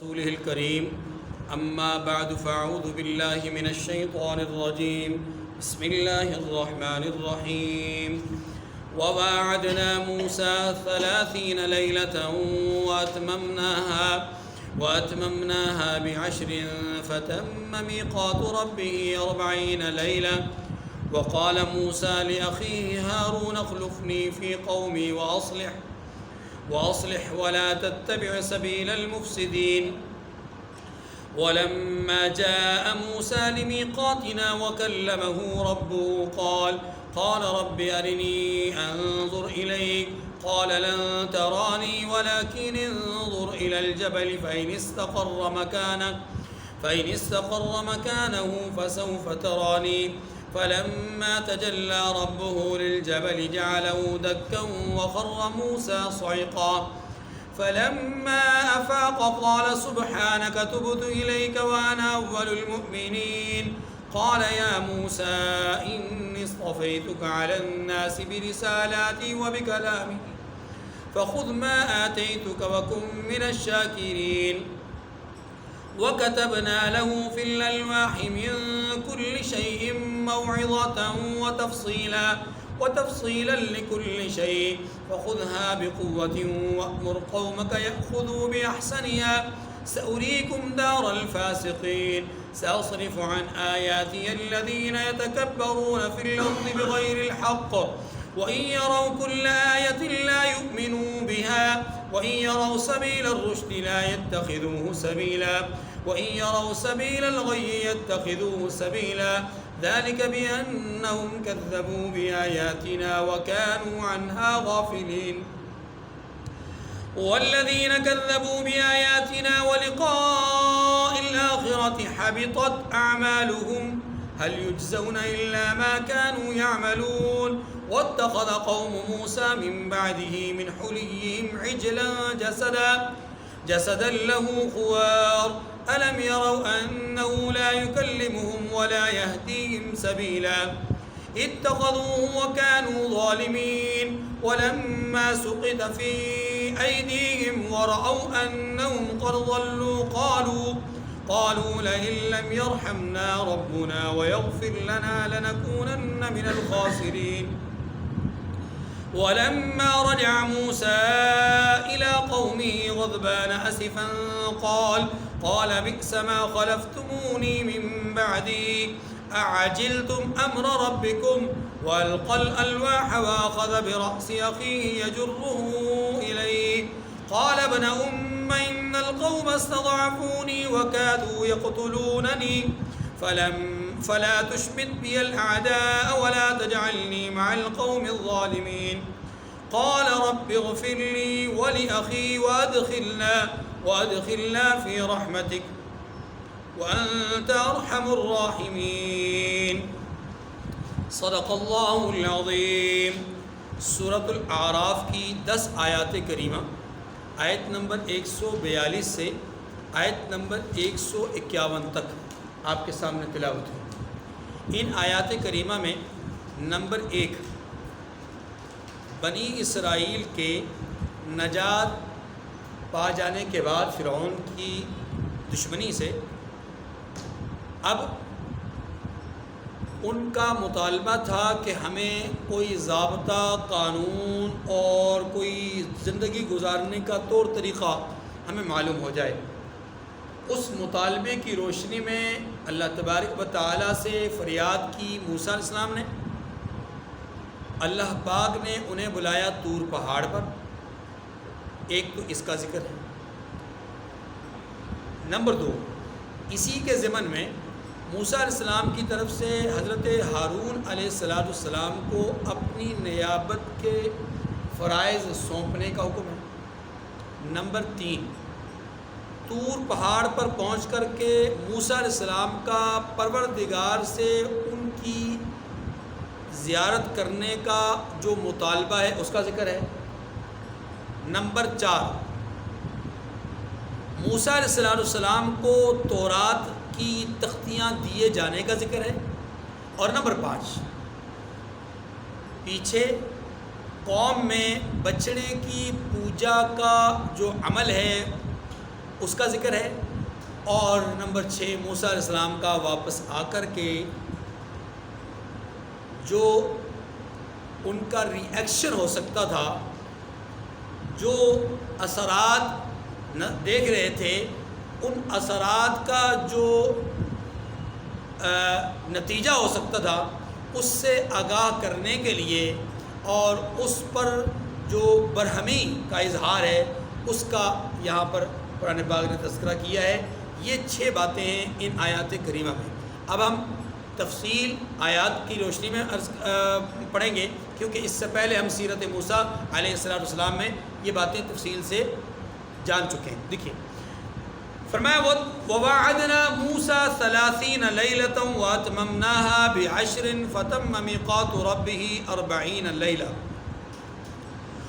رسوله الكريم أما بعد فأعوذ بالله من الشيطان الرجيم بسم الله الرحمن الرحيم وواعدنا موسى 30 ليلة وأتممناها ب10 فتم ميقات ربه 40 ليلة وقال موسى لأخيه هارون اخلفني في قومي وأصلح ولا تتبع سبيل المفسدين ولما جاء موسى لميقاتنا وكلمه ربه قال رب أرني أنظر إليك قال لن تراني ولكن انظر إلى الجبل فإن استقر مكانه فسوف تراني فلما تجلى ربه للجبل جعله دكا وخر موسى صعقا فلما أفاق قال سبحانك تبت إليك وأنا أول المؤمنين قال يا موسى إني اصطفيتك على الناس برسالاتي وبكلامي فخذ ما آتيتك وكن من الشاكرين وكتبنا له في الألواح من كل شيء موعظة وتفصيلا لكل شيء فخذها بقوة وأمر قومك يأخذوا بأحسنها سأريكم دار الفاسقين سأصرف عن آياتي الذين يتكبرون في الأرض بغير الحق وإن يروا كل آية لا يؤمنوا بها وإن يروا سبيل الرشد لا يتخذوه سبيلا وإن يروا سبيل الغي يتخذوه سبيلا ذلك بأنهم كذبوا بآياتنا وكانوا عنها غافلين والذين كذبوا بآياتنا ولقاء الآخرة حبطت أعمالهم هل يجزون إلا ما كانوا يعملون واتخذ قوم موسى من بعده من حليهم عجلا جسدا له خوار ألم يروا أنه لا يكلمهم ولا يهديهم سبيلا اتخذوه وكانوا ظالمين ولما سقط في أيديهم ورأوا أنهم قد ضلوا قالوا لئن لم يرحمنا ربنا ويغفر لنا لنكونن من الخاسرين ولما رجع موسى إلى قومه غضبان أسفا قال بئس ما خلفتموني من بعدي أعجلتم أمر ربكم وألقى الألواح وأخذ برأس أخيه يجره إليه قال ابن أم إن القوم استضعفوني وكادوا يقتلونني فلا تشمت بي الأعداء ولا تجعلني مع القوم الظالمين قال رب اغفر لي ولأخي وأدخلنا في رحمتك وأنت أرحم الراحمين صدق اللہ العظیم۔ سورۃ الاعراف کی 10 آیات کریمہ آیت نمبر 142 سے آیت نمبر 151 تک آپ کے سامنے تلاوت ہے۔ ان آیات کریمہ میں نمبر 1 بنی اسرائیل کے نجات پا جانے کے بعد فرعون کی دشمنی سے اب ان کا مطالبہ تھا کہ ہمیں کوئی ضابطہ، قانون اور کوئی زندگی گزارنے کا طور طریقہ ہمیں معلوم ہو جائے۔ اس مطالبے کی روشنی میں اللہ تبارک و تعالیٰ سے فریاد کی موسیٰ علیہ السلام نے۔ اللہ پاک نے انہیں بلایا طور پہاڑ پر۔ ایک تو اس کا ذکر ہے۔ نمبر 2 اسی کے ضمن میں موسیٰ علیہ السلام کی طرف سے حضرت ہارون علیہ السلام کو اپنی نیابت کے فرائض سونپنے کا حکم ہے۔ نمبر 3 طور پہاڑ پر پہنچ کر کے موسیٰ علیہ السلام کا پروردگار سے ان کی زیارت کرنے کا جو مطالبہ ہے اس کا ذکر ہے۔ نمبر 4 موسیٰ علیہ السلام کو تورات کی تختیاں دیے جانے کا ذکر ہے۔ اور نمبر 5 پیچھے قوم میں بچڑے کی پوجا کا جو عمل ہے اس کا ذکر ہے، اور نمبر 6 موسیٰ علیہ السلام کا واپس آ کر کے جو ان کا ری ایکشن ہو سکتا تھا، جو اثرات دیکھ رہے تھے، ان اثرات کا جو نتیجہ ہو سکتا تھا اس سے آگاہ کرنے کے لیے، اور اس پر جو برہمی کا اظہار ہے اس کا یہاں پر قرآن پاک نے تذکرہ کیا ہے۔ یہ 6 باتیں ہیں ان آیات کریمہ میں۔ اب ہم تفصیل آیات کی روشنی میں پڑھیں گے، کیونکہ اس سے پہلے ہم سیرت موسیٰ علیہ السلام میں یہ باتیں تفصیل سے جان چکے ہیں۔ دیکھیے فرمایا وَوَعَدْنَا مُوسَىٰ 30 لَيْلَةً وَأَتْمَمْنَاهَا بِعَشْرٍ فَتَمَّ مِيقَاتُ رَبِّهِ 40 لَيْلَةً،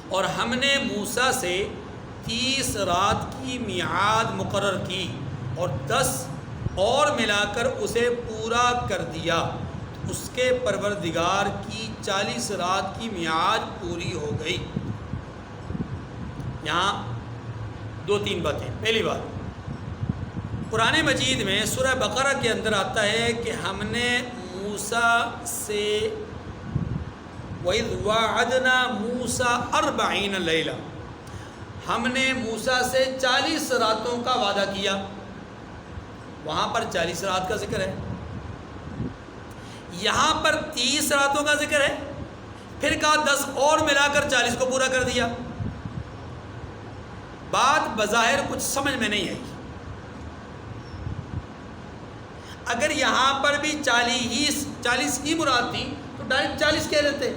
اور ہم نے موسیٰ سے 30 رات کی میعاد مقرر کی اور 10 اور ملا کر اسے پورا کر دیا، اس کے پروردگار کی 40 رات کی میعاد پوری ہو گئی۔ یہاں 2-3 باتیں۔ پہلی بات، قرآن مجید میں سورہ بقرہ کے اندر آتا ہے کہ ہم نے موسیٰ سے وَإِذْ وَعَدْنَا مُوسَىٰ 40 لَيْلَةً، ہم نے موسیٰ سے 40 راتوں کا وعدہ کیا۔ وہاں پر 40 رات کا ذکر ہے، یہاں پر 30 راتوں کا ذکر ہے، پھر کہا 10 اور ملا کر 40 کو پورا کر دیا۔ بات بظاہر کچھ سمجھ میں نہیں آئی۔ اگر یہاں پر بھی 40 ہی مراد تھی تو ڈائریکٹ 40 کہہ دیتے،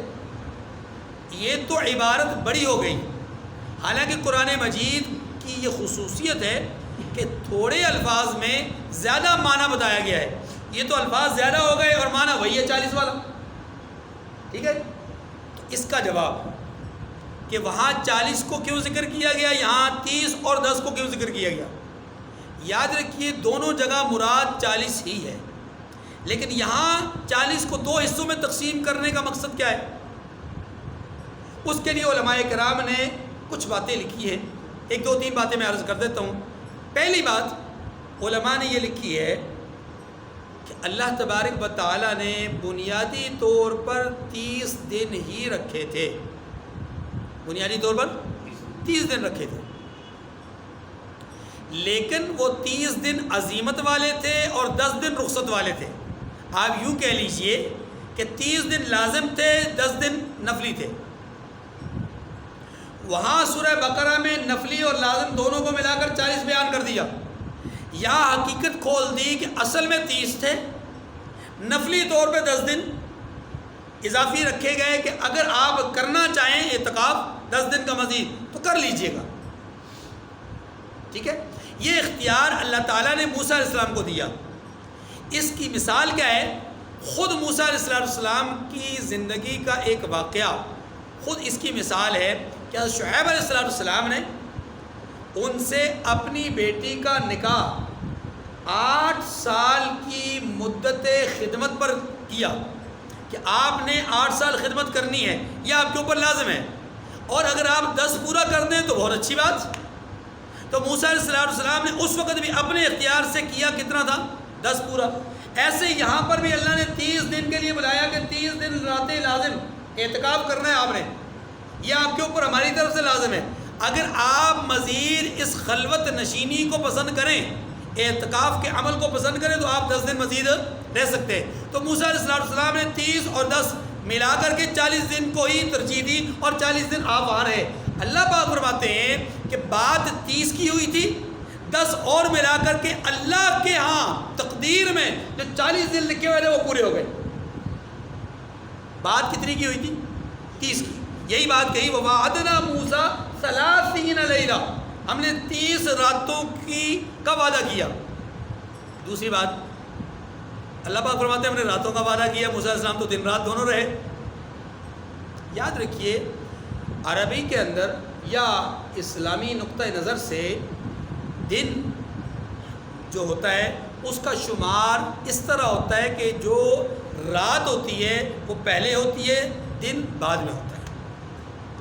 یہ تو عبارت بڑی ہو گئی۔ حالانکہ قرآن مجید کی یہ خصوصیت ہے کہ تھوڑے الفاظ میں زیادہ معنی بتایا گیا ہے۔ یہ تو الفاظ زیادہ ہو گئے اور معنی وہی ہے 40 والا، ٹھیک ہے۔ تو اس کا جواب کہ وہاں 40 کو کیوں ذکر کیا گیا، یہاں 30 اور 10 کو کیوں ذکر کیا گیا؟ یاد رکھیے دونوں جگہ مراد 40 ہی ہے، لیکن یہاں 40 کو 2 حصوں میں تقسیم کرنے کا مقصد کیا ہے؟ اس کے لیے علماء کرام نے کچھ باتیں لکھی ہیں۔ 1-2-3 باتیں میں عرض کر دیتا ہوں۔ پہلی بات علماء نے یہ لکھی ہے کہ اللہ تبارک و تعالیٰ نے بنیادی طور پر 30 دن ہی رکھے تھے، بنیادی طور پر 30 دن رکھے تھے، لیکن وہ 30 دن عزیمت والے تھے اور 10 دن رخصت والے تھے۔ آپ یوں کہہ لیجئے کہ 30 دن لازم تھے، 10 دن نفلی تھے۔ وہاں سورہ بقرہ میں نفلی اور لازم دونوں کو ملا کر 40 بیان کر دیا۔ یہاں حقیقت کھول دی کہ اصل میں 30 تھے، نفلی طور پہ 10 دن اضافی رکھے گئے کہ اگر آپ کرنا چاہیں اعتکاف 10 دن کا مزید تو کر لیجئے گا، ٹھیک ہے۔ یہ اختیار اللہ تعالیٰ نے موسیٰ علیہ السلام کو دیا۔ اس کی مثال کیا ہے؟ خود موسیٰ علیہ السلام کی زندگی کا ایک واقعہ خود اس کی مثال ہے کہ شعیب علیہ السلام نے ان سے اپنی بیٹی کا نکاح 8 سال کی مدت خدمت پر کیا کہ آپ نے 8 سال خدمت کرنی ہے، یہ آپ کے اوپر لازم ہے، اور اگر آپ 10 پورا کر دیں تو بہت اچھی بات۔ تو موسیٰ علیہ السلام نے اس وقت بھی اپنے اختیار سے کیا، کتنا تھا؟ 10 پورا۔ ایسے یہاں پر بھی اللہ نے 30 دن کے لیے بلایا کہ 30 دن راتیں لازم اعتکاف کرنا ہے آپ نے، یہ آپ کے اوپر ہماری طرف سے لازم ہے۔ اگر آپ مزید اس خلوت نشینی کو پسند کریں، اعتکاف کے عمل کو پسند کریں، تو آپ 10 دن مزید رہ سکتے ہیں۔ تو موسیٰ علیہ السلام نے 30 اور 10 ملا کر کے 40 دن کو ہی ترجیح دی اور 40 دن آپ وہاں رہے۔ اللہ پاک فرماتے ہیں کہ بات 30 کی ہوئی تھی، 10 اور ملا کر کے اللہ کے ہاں تقدیر میں جو 40 دن لکھے ہوئے تھے وہ پورے ہو گئے۔ بات کتنی کی ہوئی تھی؟ 30 کی۔ یہی بات کہی وَوَعَدْنَا مُوسَىٰ 30 لَيْلَةً، ہم نے 30 راتوں کا وعدہ کیا۔ دوسری بات اللہ پاک فرماتے ہیں ہم نے راتوں کا وعدہ کیا، موسیٰ علیہ السلام تو دن رات دونوں رہے۔ یاد رکھیے عربی کے اندر یا اسلامی نقطہ نظر سے دن جو ہوتا ہے اس کا شمار اس طرح ہوتا ہے کہ جو رات ہوتی ہے وہ پہلے ہوتی ہے، دن بعد میں ہوتا ہے۔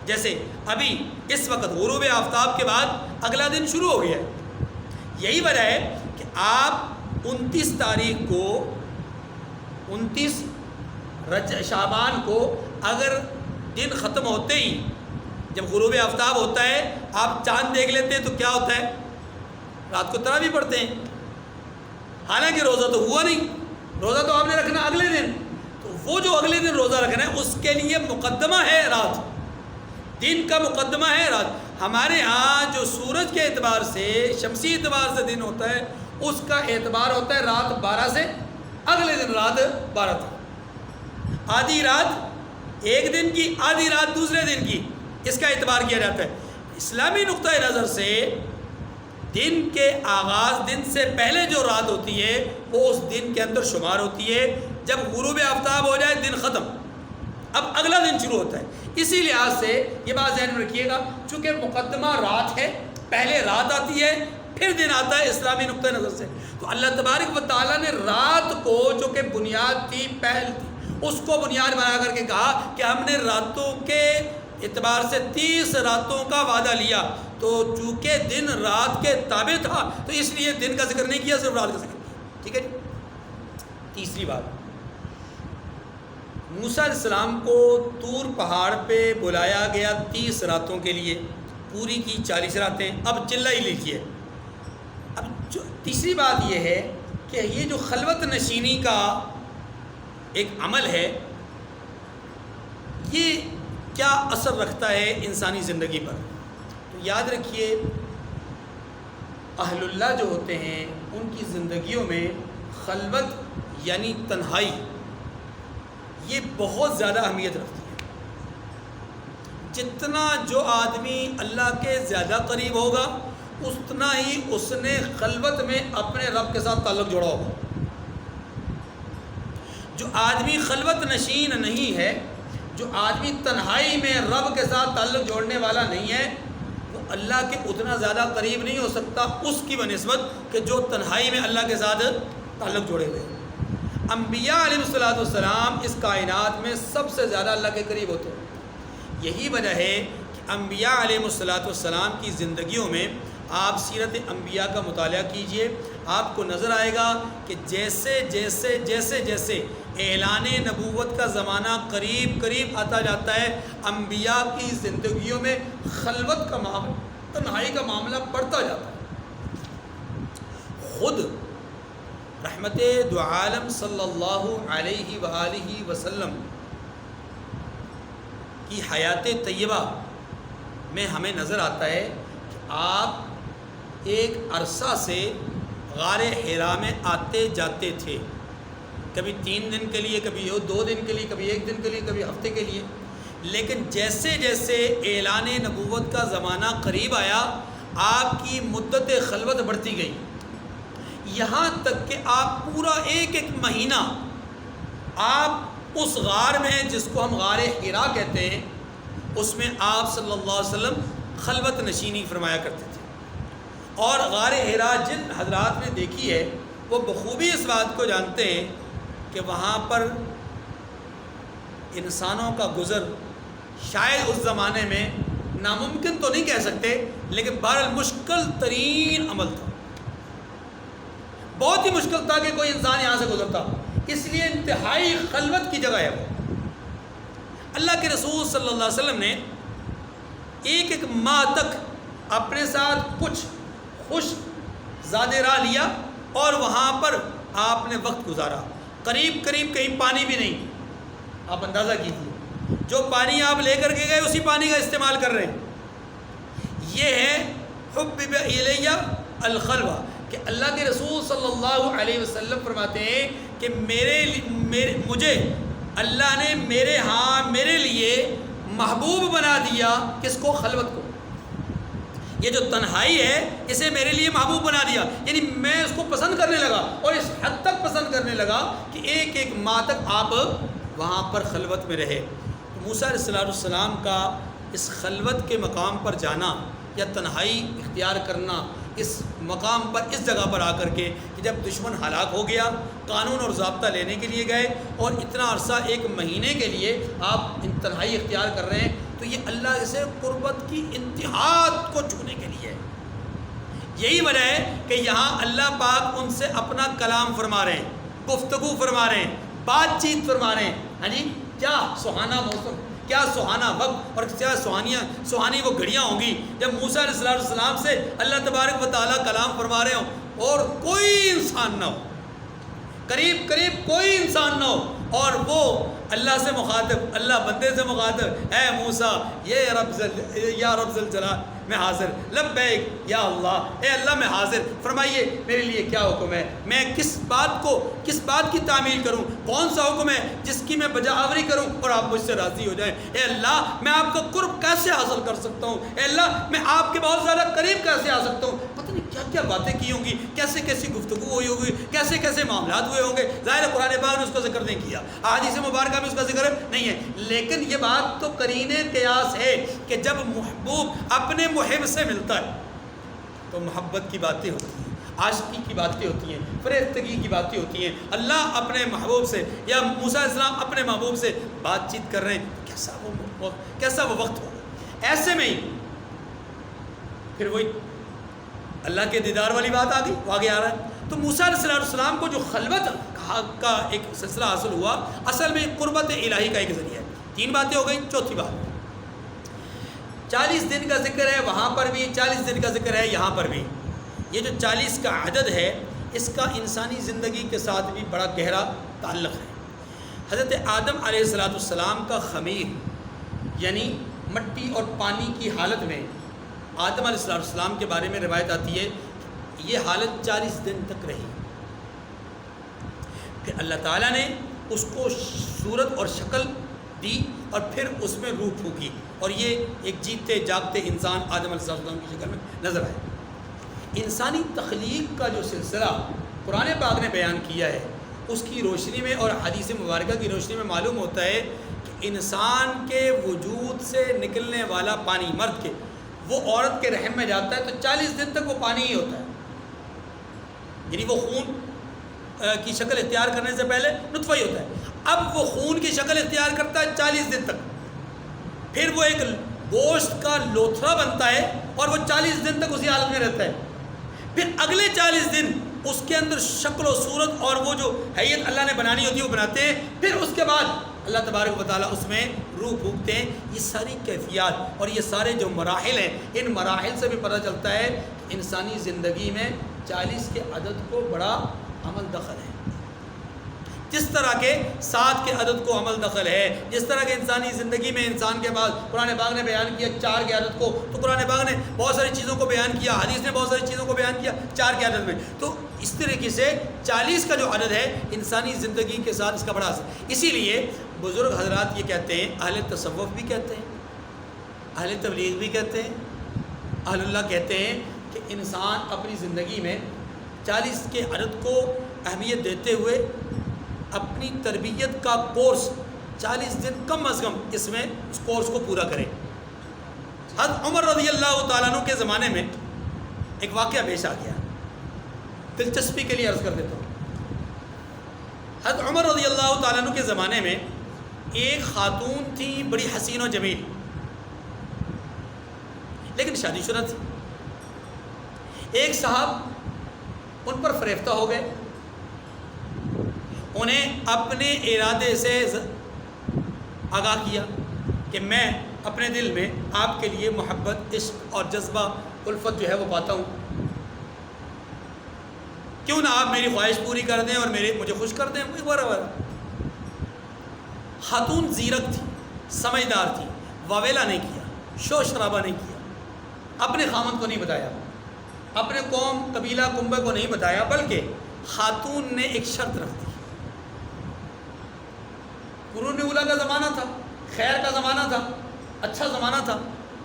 جیسے ابھی اس وقت غروب آفتاب کے بعد اگلا دن شروع ہو گیا ہے، یہی وجہ ہے کہ آپ 29 تاریخ کو 29 شعبان کو اگر دن ختم ہوتے ہی جب غروب آفتاب ہوتا ہے آپ چاند دیکھ لیتے ہیں تو کیا ہوتا ہے؟ رات کو تراویح پڑھتے ہیں. حالانکہ روزہ تو ہوا نہیں, روزہ تو آپ نے رکھنا اگلے دن. تو وہ جو اگلے دن روزہ رکھنا ہے اس کے لیے مقدمہ ہے رات, دن کا مقدمہ ہے رات. ہمارے ہاں جو سورج کے اعتبار سے شمسی اعتبار سے دن ہوتا ہے اس کا اعتبار ہوتا ہے رات 12 سے اگلے دن رات 12 تک. آدھی رات ایک دن کی, آدھی رات دوسرے دن کی, اس کا اعتبار کیا جاتا ہے. اسلامی نقطۂ نظر سے دن کے آغاز, دن سے پہلے جو رات ہوتی ہے وہ اس دن کے اندر شمار ہوتی ہے. جب غروب آفتاب ہو جائے دن ختم, اب اگلا دن شروع ہوتا ہے. اسی لحاظ سے یہ بات ذہن میں رکھیے گا, چونکہ مقدمہ رات ہے, پہلے رات آتی ہے پھر دن آتا ہے اسلامی نقطۂ نظر سے. تو اللہ تبارک و تعالیٰ نے رات کو جو کہ بنیاد تھی, پہل تھی, اس کو بنیاد بنا کر کے کہا کہ ہم نے راتوں کے اعتبار سے 30 راتوں کا وعدہ لیا. تو چونکہ دن رات کے تابع تھا تو اس لیے دن کا ذکر نہیں کیا, صرف رات کا ذکر کیا. ٹھیک ہے جی. تیسری بات, موسیٰ علیہ السلام کو طور پہاڑ پہ بلایا گیا 30 راتوں کے لیے, پوری کی 40 راتیں. اب چلہ ہی لیجیے. اب تیسری بات یہ ہے کہ یہ جو خلوت نشینی کا ایک عمل ہے یہ کیا اثر رکھتا ہے انسانی زندگی پر. تو یاد رکھیے اہل اللہ جو ہوتے ہیں ان کی زندگیوں میں خلوت یعنی تنہائی یہ بہت زیادہ اہمیت رکھتی ہے. جتنا جو آدمی اللہ کے زیادہ قریب ہوگا اتنا ہی اس نے خلوت میں اپنے رب کے ساتھ تعلق جوڑا ہوگا. جو آدمی خلوت نشین نہیں ہے, جو آدمی تنہائی میں رب کے ساتھ تعلق جوڑنے والا نہیں ہے, وہ اللہ کے اتنا زیادہ قریب نہیں ہو سکتا اس کی بنسبت کہ جو تنہائی میں اللہ کے ساتھ تعلق جوڑے ہوئے. انبیاء علیہ السلام اس کائنات میں سب سے زیادہ اللہ کے قریب ہوتے ہیں. یہی وجہ ہے کہ انبیاء علیہ السلام کی زندگیوں میں آپ سیرت انبیاء کا مطالعہ کیجئے, آپ کو نظر آئے گا کہ جیسے جیسے جیسے جیسے اعلان نبوت کا زمانہ قریب قریب آتا جاتا ہے انبیاء کی زندگیوں میں خلوت کا معاملہ, تنہائی کا معاملہ بڑھتا جاتا ہے. خود رحمت دو عالم صلی اللہ علیہ وآلہ وسلم کی حیات طیبہ میں ہمیں نظر آتا ہے کہ آپ ایک عرصہ سے غار حرا میں آتے جاتے تھے, کبھی 3 دن کے لیے, کبھی 2 دن کے لیے, کبھی 1 دن کے لیے, کبھی ہفتے کے لیے. لیکن جیسے جیسے اعلان نبوت کا زمانہ قریب آیا آپ کی مدت خلوت بڑھتی گئی, یہاں تک کہ آپ پورا ایک مہینہ آپ اس غار میں جس کو ہم غار حرا کہتے ہیں اس میں آپ صلی اللہ علیہ وسلم خلوت نشینی فرمایا کرتے تھے. اور غار حرا جن حضرات نے دیکھی ہے وہ بخوبی اس بات کو جانتے ہیں کہ وہاں پر انسانوں کا گزر شاید اس زمانے میں ناممکن تو نہیں کہہ سکتے لیکن بہرحال مشکل ترین عمل تھا. بہت ہی مشکل تھا کہ کوئی انسان یہاں سے گزرتا, اس لیے انتہائی خلوت کی جگہ ہے وہ. اللہ کے رسول صلی اللہ علیہ وسلم نے ایک ماہ تک اپنے ساتھ کچھ خوش زاد راہ لیا اور وہاں پر آپ نے وقت گزارا. قریب قریب کہیں پانی بھی نہیں, آپ اندازہ کیجیے جو پانی آپ لے کر کے گئے اسی پانی کا استعمال کر رہے ہیں. یہ ہے حبب الیہ الخلوہ کہ اللہ کے رسول صلی اللہ علیہ وسلم فرماتے ہیں کہ مجھے اللہ نے میرے ہاں میرے لیے محبوب بنا دیا. کس کو؟ خلوت کو. یہ جو تنہائی ہے اسے میرے لیے محبوب بنا دیا, یعنی میں اس کو پسند کرنے لگا اور اس حد تک پسند کرنے لگا کہ ایک ماہ تک آپ وہاں پر خلوت میں رہے. موسیٰ علیہ السلام کا اس خلوت کے مقام پر جانا یا تنہائی اختیار کرنا اس مقام پر, اس جگہ پر آ کر کے کہ جب دشمن ہلاک ہو گیا, قانون اور ضابطہ لینے کے لیے گئے اور اتنا عرصہ 1 مہینے کے لیے آپ تنہائی اختیار کر رہے ہیں, تو یہ اللہ سے قربت کی انتہا کو چھونے کے لیے ہے. یہی وجہ ہے کہ یہاں اللہ پاک ان سے اپنا کلام فرما رہے ہیں، گفتگو فرما رہے ہیں، بات چیت فرما رہے ہیں. ہاں جی، کیا سہانا موسم، کیا سہانا وقت اور کیا سہانی وہ گھڑیاں ہوں گی جب موسیٰ علیہ السلام سے اللہ تبارک و تعالیٰ کلام فرما رہے ہوں اور کوئی انسان نہ ہو، قریب کوئی انسان نہ ہو، اور وہ اللہ سے مخاطب، اللہ بندے سے مخاطب، اے موسیٰ یا رب ذل جلال میں حاضر، لبیک یا اللہ، اے اللہ میں حاضر، فرمائیے میرے لیے کیا حکم ہے، میں کس بات کی تعمیل کروں، کون سا حکم ہے جس کی میں بجا آوری کروں اور آپ مجھ سے راضی ہو جائیں. اے اللہ میں آپ کا قرب کیسے حاصل کر سکتا ہوں، اے اللہ میں آپ کے بہت زیادہ قریب کیسے آ سکتا ہوں. پتہ نہیں کیا کیا باتیں کی ہوں گی، کیسی گفتگو ہوئی ہوگی، کیسے معاملات ہوئے ہوں گے. ظاہر قرآن پاک نے اس کا ذکر نہیں کیا، احادیث مبارکہ میں اس کا ذکر نہیں ہے، لیکن یہ بات تو قرینے قیاس ہے کہ جب محبوب اپنے محب سے ملتا ہے تو محبت کی باتیں ہوتی ہیں، عاشقی کی باتیں ہوتی ہیں، فریفتگی کی باتیں ہوتی ہیں. اللہ اپنے محبوب سے یا موسیٰ علیہ السلام اپنے محبوب سے بات چیت کر رہے ہیں، کیسا وہ وقت ہوگا. ایسے میں ہی پھر وہی اللہ کے دیدار والی بات آ گئی، وہ آگے آ رہا ہے. تو موسیٰ علیہ السلام کو جو خلوت کا ایک سلسلہ حاصل ہوا، اصل میں قربت الہی کا ایک ذریعہ ہے. 3 باتیں ہو گئی. چوتھی بات 40 دن کا ذکر ہے، وہاں پر بھی 40 دن کا ذکر ہے، یہاں پر بھی. یہ جو 40 کا عدد ہے اس کا انسانی زندگی کے ساتھ بھی بڑا گہرا تعلق ہے. حضرت آدم علیہ السلام کا خمیر یعنی مٹی اور پانی کی حالت میں آدم علیہ السلام کے بارے میں روایت آتی ہے کہ یہ حالت 40 دن تک رہی. پھر اللہ تعالیٰ نے اس کو صورت اور شکل دی اور پھر اس میں روح پھونکی اور یہ ایک جیتے جاگتے انسان آدم علیہ السلام کی شکل میں نظر آئے. انسانی تخلیق کا جو سلسلہ قرآن پاک نے بیان کیا ہے اس کی روشنی میں اور حدیث مبارکہ کی روشنی میں معلوم ہوتا ہے کہ انسان کے وجود سے نکلنے والا پانی، مرد کے، وہ عورت کے رحم میں جاتا ہے تو 40 دن تک وہ پانی ہی ہوتا ہے. یعنی وہ خون کی شکل اختیار کرنے سے پہلے نطفہ ہی ہوتا ہے. اب وہ خون کی شکل اختیار کرتا ہے 40 دن تک، پھر وہ ایک گوشت کا لوتھڑا بنتا ہے اور وہ 40 دن تک اسی حالت میں رہتا ہے. پھر اگلے 40 دن اس کے اندر شکل و صورت اور وہ جو حیت اللہ نے بنانی ہوتی ہے وہ بناتے ہیں. پھر اس کے بعد اللہ تبارک و تعالیٰ اس میں روح پھونکتے ہیں. یہ ساری کیفیات اور یہ سارے جو مراحل ہیں، ان مراحل سے بھی پتہ چلتا ہے کہ انسانی زندگی میں 40 کے عدد کو بڑا عمل دخل ہے. جس طرح کے 7 کے عدد کو عمل دخل ہے، جس طرح کے انسانی زندگی میں انسان کے بعد قرآن پاک نے بیان کیا 4 کے عدد کو، تو قرآن پاک نے بہت ساری چیزوں کو بیان کیا، حدیث نے بہت ساری چیزوں کو بیان کیا 4 کے عدد میں. تو اس طریقے سے 40 کا جو عدد ہے انسانی زندگی کے ساتھ اس کا بڑا اثر. اسی لیے بزرگ حضرات یہ کہتے ہیں، اہل تصوف بھی کہتے ہیں، اہل تبلیغ بھی کہتے ہیں، اہل اللہ کہتے ہیں کہ انسان اپنی زندگی میں 40 کے عدد کو اہمیت دیتے ہوئے اپنی تربیت کا کورس 40 دن کم از کم اس میں اس کورس کو پورا کرے. حضرت عمر رضی اللہ تعالیٰ عنہ کے زمانے میں ایک واقعہ پیش آ گیا، دلچسپی کے لیے عرض کر دیتا ہوں. حضرت عمر رضی اللہ تعالیٰ عنہ کے زمانے میں ایک خاتون تھی بڑی حسین و جمیل، لیکن شادی شدہ تھی. ایک صاحب ان پر فریفتہ ہو گئے، انہیں اپنے ارادے سے آگاہ کیا کہ میں اپنے دل میں آپ کے لیے محبت، عشق اور جذبہ الفت جو ہے وہ پاتا ہوں، کیوں نہ آپ میری خواہش پوری کر دیں اور مجھے خوش کر دیں. خاتون زیرک تھی، سمجھدار تھی، واویلا نہیں کیا، شور شرابہ نہیں کیا، اپنے خامند کو نہیں بتایا، اپنے قوم قبیلہ کنبے کو نہیں بتایا، بلکہ خاتون نے ایک شرط رکھ دی. قرون اولیٰ کا زمانہ تھا، خیر کا زمانہ تھا، اچھا زمانہ تھا.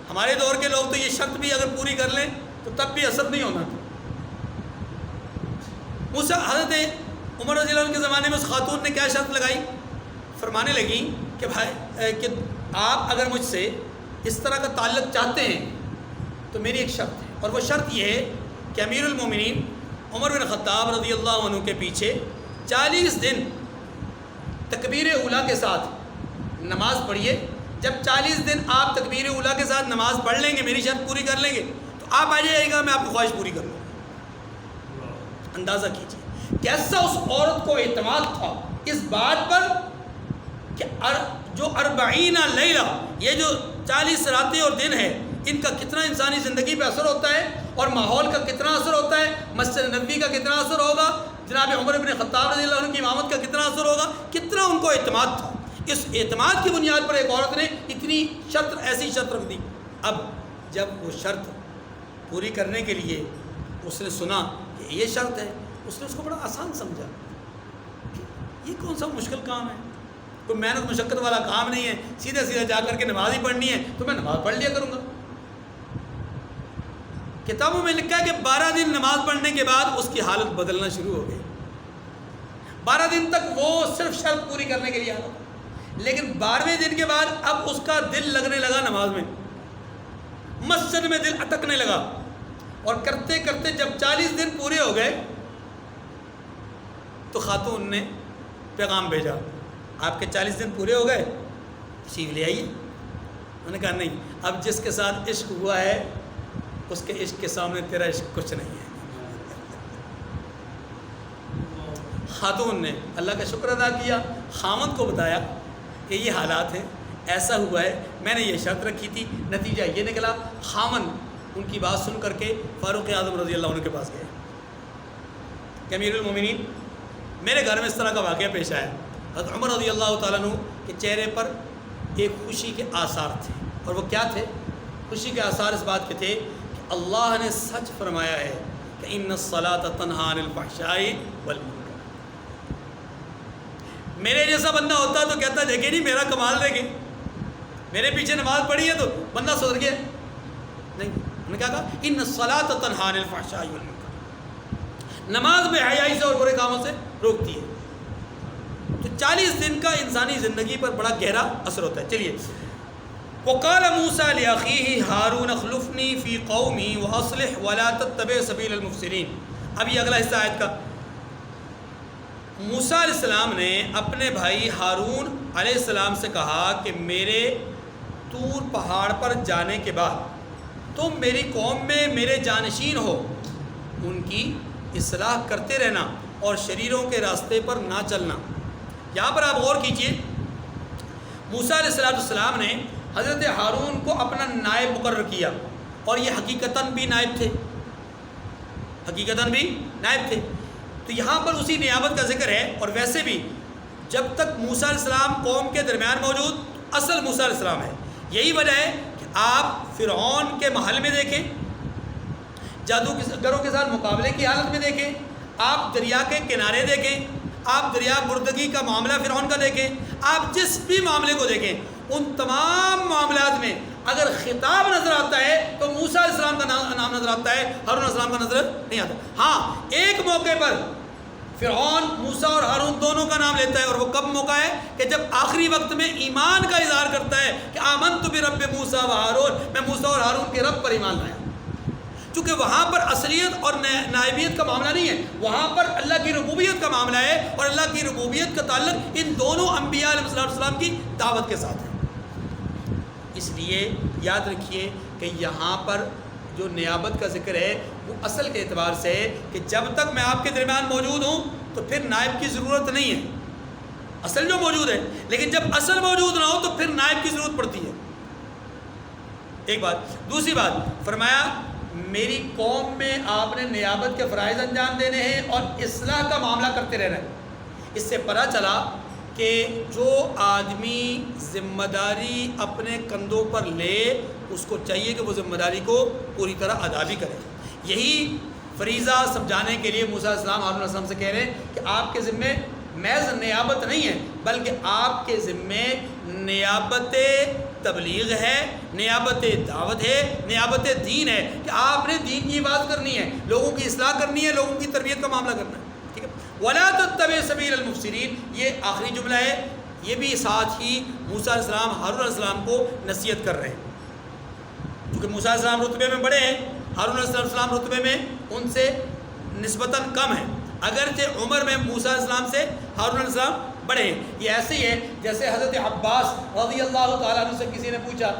ہمارے دور کے لوگ تو یہ شرط بھی اگر پوری کر لیں تو تب بھی اثر نہیں ہونا تھا. حضرت عمر رضی اللہ عنہ کے زمانے میں اس خاتون نے کیا شرط لگائی؟ فرمانے لگی کہ بھائی کہ آپ اگر مجھ سے اس طرح کا تعلق چاہتے ہیں تو میری ایک شرط ہے، اور وہ شرط یہ ہے کہ امیر المومنین عمر بن خطاب رضی اللہ عنہ کے پیچھے 40 دن تکبیر اولیٰ کے ساتھ نماز پڑھیے. جب 40 دن آپ تکبیر اولیٰ کے ساتھ نماز پڑھ لیں گے، میری شرط پوری کر لیں گے، تو آپ آ جائیے گا، میں آپ کی خواہش پوری کر لوں. اندازہ کیجیے کیسا اس عورت کو اعتماد تھا اس بات پر کہ جو 40 لیلہ، یہ جو 40 راتیں اور دن ہے، ان کا کتنا انسانی زندگی پہ اثر ہوتا ہے اور ماحول کا کتنا اثر ہوتا ہے، مسجد نبوی کا کتنا اثر ہوگا، جناب عمر بن خطاب رضی اللہ عنہ کی امامت کا کتنا اثر ہوگا، کتنا ان کو اعتماد تھا۔ اس اعتماد کی بنیاد پر ایک عورت نے اتنی شرط، ایسی شرط رکھ دی۔ اب جب وہ شرط پوری کرنے کے لیے اس نے سنا کہ یہ شرط ہے، اس نے اس کو بڑا آسان سمجھا کہ یہ کون سا مشکل کام ہے، کوئی محنت مشقت والا کام نہیں ہے، سیدھے سیدھے جا کر کے نماز ہی پڑھنی ہے تو میں نماز پڑھ لیا کروں گا۔ کتابوں میں لکھا ہے کہ 12 دن نماز پڑھنے کے بعد اس کی حالت بدلنا شروع ہو گئی۔ 12 دن تک وہ صرف شرط پوری کرنے کے لیے آتا تھا، لیکن 12ویں دن کے بعد اب اس کا دل لگنے لگا نماز میں، مسجد میں دل اٹکنے لگا، اور کرتے کرتے جب 40 دن پورے ہو گئے تو خاتون نے پیغام بھیجا، آپ کے 40 دن پورے ہو گئے، تشریف لے آئیے۔ انہوں نے کہا نہیں، اب جس کے ساتھ عشق ہوا ہے اس کے عشق کے سامنے تیرا عشق کچھ نہیں ہے۔ خاتون نے اللہ کا شکر ادا کیا، خامد کو بتایا کہ یہ حالات ہیں، ایسا ہوا ہے، میں نے یہ شرط رکھی تھی، نتیجہ یہ نکلا۔ خامد ان کی بات سن کر کے فاروق اعظم رضی اللہ عنہ کے پاس گئے کہ امیر المومنین، میرے گھر میں اس طرح کا واقعہ پیش آیا۔ حضرت عمر رضی اللہ تعالیٰ عنہ کے چہرے پر ایک خوشی کے آثار تھے، اور وہ کیا تھے؟ خوشی کے آثار اس بات کے تھے کہ اللہ نے سچ فرمایا ہے کہ ان الصلاۃ تنہی عن الفحشاء والمنکر۔ میرے جیسا بندہ ہوتا تو کہتا دیکھے نہیں میرا کمال دیکھے، میرے پیچھے نماز پڑھی ہے تو بندہ سدھر گیا۔ نہیں، انہوں نے کیا کہا؟ ان الصلاۃ تنہی عن الفحشاء والمنکر، نماز بے حیائی سے اور برے کاموں سے روکتی ہے۔ تو 40 دن کا انسانی زندگی پر بڑا گہرا اثر ہوتا ہے۔ چلیے، وقال موسیٰ لأخیہ ہارون اخلفنی فی قومی واصلح ولا تتبع سبیل المفسدین۔ اب یہ اگلا حصہ آیت کا، موسیٰ علیہ السلام نے اپنے بھائی ہارون علیہ السلام سے کہا کہ میرے طور پہاڑ پر جانے کے بعد تم میری قوم میں میرے جانشین ہو، ان کی اصلاح کرتے رہنا اور شریروں کے راستے پر نہ چلنا۔ یہاں پر آپ غور کیجئے، موسیٰ علیہ السلام نے حضرت ہارون کو اپنا نائب مقرر کیا، اور یہ حقیقتاً بھی نائب تھے، حقیقتاً بھی نائب تھے۔ تو یہاں پر اسی نیابت کا ذکر ہے، اور ویسے بھی جب تک موسیٰ علیہ السلام قوم کے درمیان موجود، اصل موسیٰ علیہ السلام ہے۔ یہی وجہ ہے کہ آپ فرعون کے محل میں دیکھیں، جادوگروں کے ساتھ مقابلے کی حالت میں دیکھیں، آپ دریا کے کنارے دیکھیں، آپ دریا بردگی کا معاملہ فرعون کا دیکھیں، آپ جس بھی معاملے کو دیکھیں، ان تمام معاملات میں اگر خطاب نظر آتا ہے تو موسیٰ علیہ السلام کا نام نظر آتا ہے، ہارون علیہ السلام کا نظر نہیں آتا۔ ہاں، ایک موقع پر فرعون موسیٰ اور ہارون دونوں کا نام لیتا ہے، اور وہ کب موقع ہے کہ جب آخری وقت میں ایمان کا اظہار کرتا ہے کہ آمنت برب موسیٰ و ہارون، میں موسیٰ اور ہارون کے رب پر ایمان لایا۔ چونکہ وہاں پر اصلیت اور نائبیت کا معاملہ نہیں ہے، وہاں پر اللہ کی ربوبیت کا معاملہ ہے، اور اللہ کی ربوبیت کا تعلق ان دونوں انبیاء علیہ السلام کی دعوت کے ساتھ ہے۔ اس لیے یاد رکھیے کہ یہاں پر جو نیابت کا ذکر ہے وہ اصل کے اعتبار سے ہے کہ جب تک میں آپ کے درمیان موجود ہوں تو پھر نائب کی ضرورت نہیں ہے، اصل جو موجود ہے، لیکن جب اصل موجود نہ ہو تو پھر نائب کی ضرورت پڑتی ہے۔ ایک بات۔ دوسری بات فرمایا میری قوم میں آپ نے نیابت کے فرائض انجام دینے ہیں اور اصلاح کا معاملہ کرتے رہنا ہے۔ اس سے پتہ چلا کہ جو آدمی ذمہ داری اپنے کندھوں پر لے اس کو چاہیے کہ وہ ذمہ داری کو پوری طرح ادا بھی کرے۔ یہی فریضہ سمجھانے کے لیے موسیٰ علیہ السلام ہارون علیہ السلام سے کہہ رہے ہیں کہ آپ کے ذمے محض نیابت نہیں ہے، بلکہ آپ کے ذمے نیابت تبلیغ ہے، نیابت دعوت ہے، نیابت دین ہے، کہ آپ نے دین کی بات کرنی ہے، لوگوں کی اصلاح کرنی ہے، لوگوں کی تربیت کا معاملہ کرنا ہے۔ ٹھیک ہے، وَلَا تَتَّبِعْ سَبِيلَ الْمُفْسِدِينَ، یہ آخری جملہ ہے، یہ بھی ساتھ ہی موسیٰ علیہ السلام ہارون علیہ السلام کو نصیحت کر رہے ہیں، کیونکہ موسیٰ علیہ السلام رتبے میں بڑے ہیں، ہارون علیہ السلام رتبے میں ان سے نسبتاً کم ہیں، اگرچہ عمر میں موسیٰ علیہ السلام سے ہارون علیہ السلام بڑے ہیں۔ یہ ایسے ہی ہے جیسے حضرت عباس رضی اللہ تعالیٰ عنہ سے کسی نے پوچھا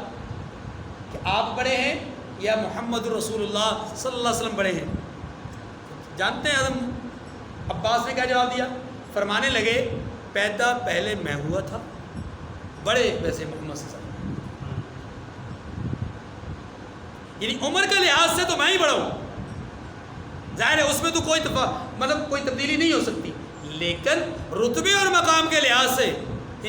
کہ آپ بڑے ہیں یا محمد رسول اللہ صلی اللہ علیہ وسلم بڑے ہیں؟ جانتے ہیں عباس نے کیا جواب دیا؟ فرمانے لگے پیدا پہلے میں ہوا تھا، بڑے ویسے محمد صلی اللہ علیہ وسلم، یعنی عمر کے لحاظ سے تو میں ہی بڑا ہوں، ظاہر ہے اس میں تو کوئی کوئی تبدیلی نہیں ہو سکتی، لیکن رتبے اور مقام کے لحاظ سے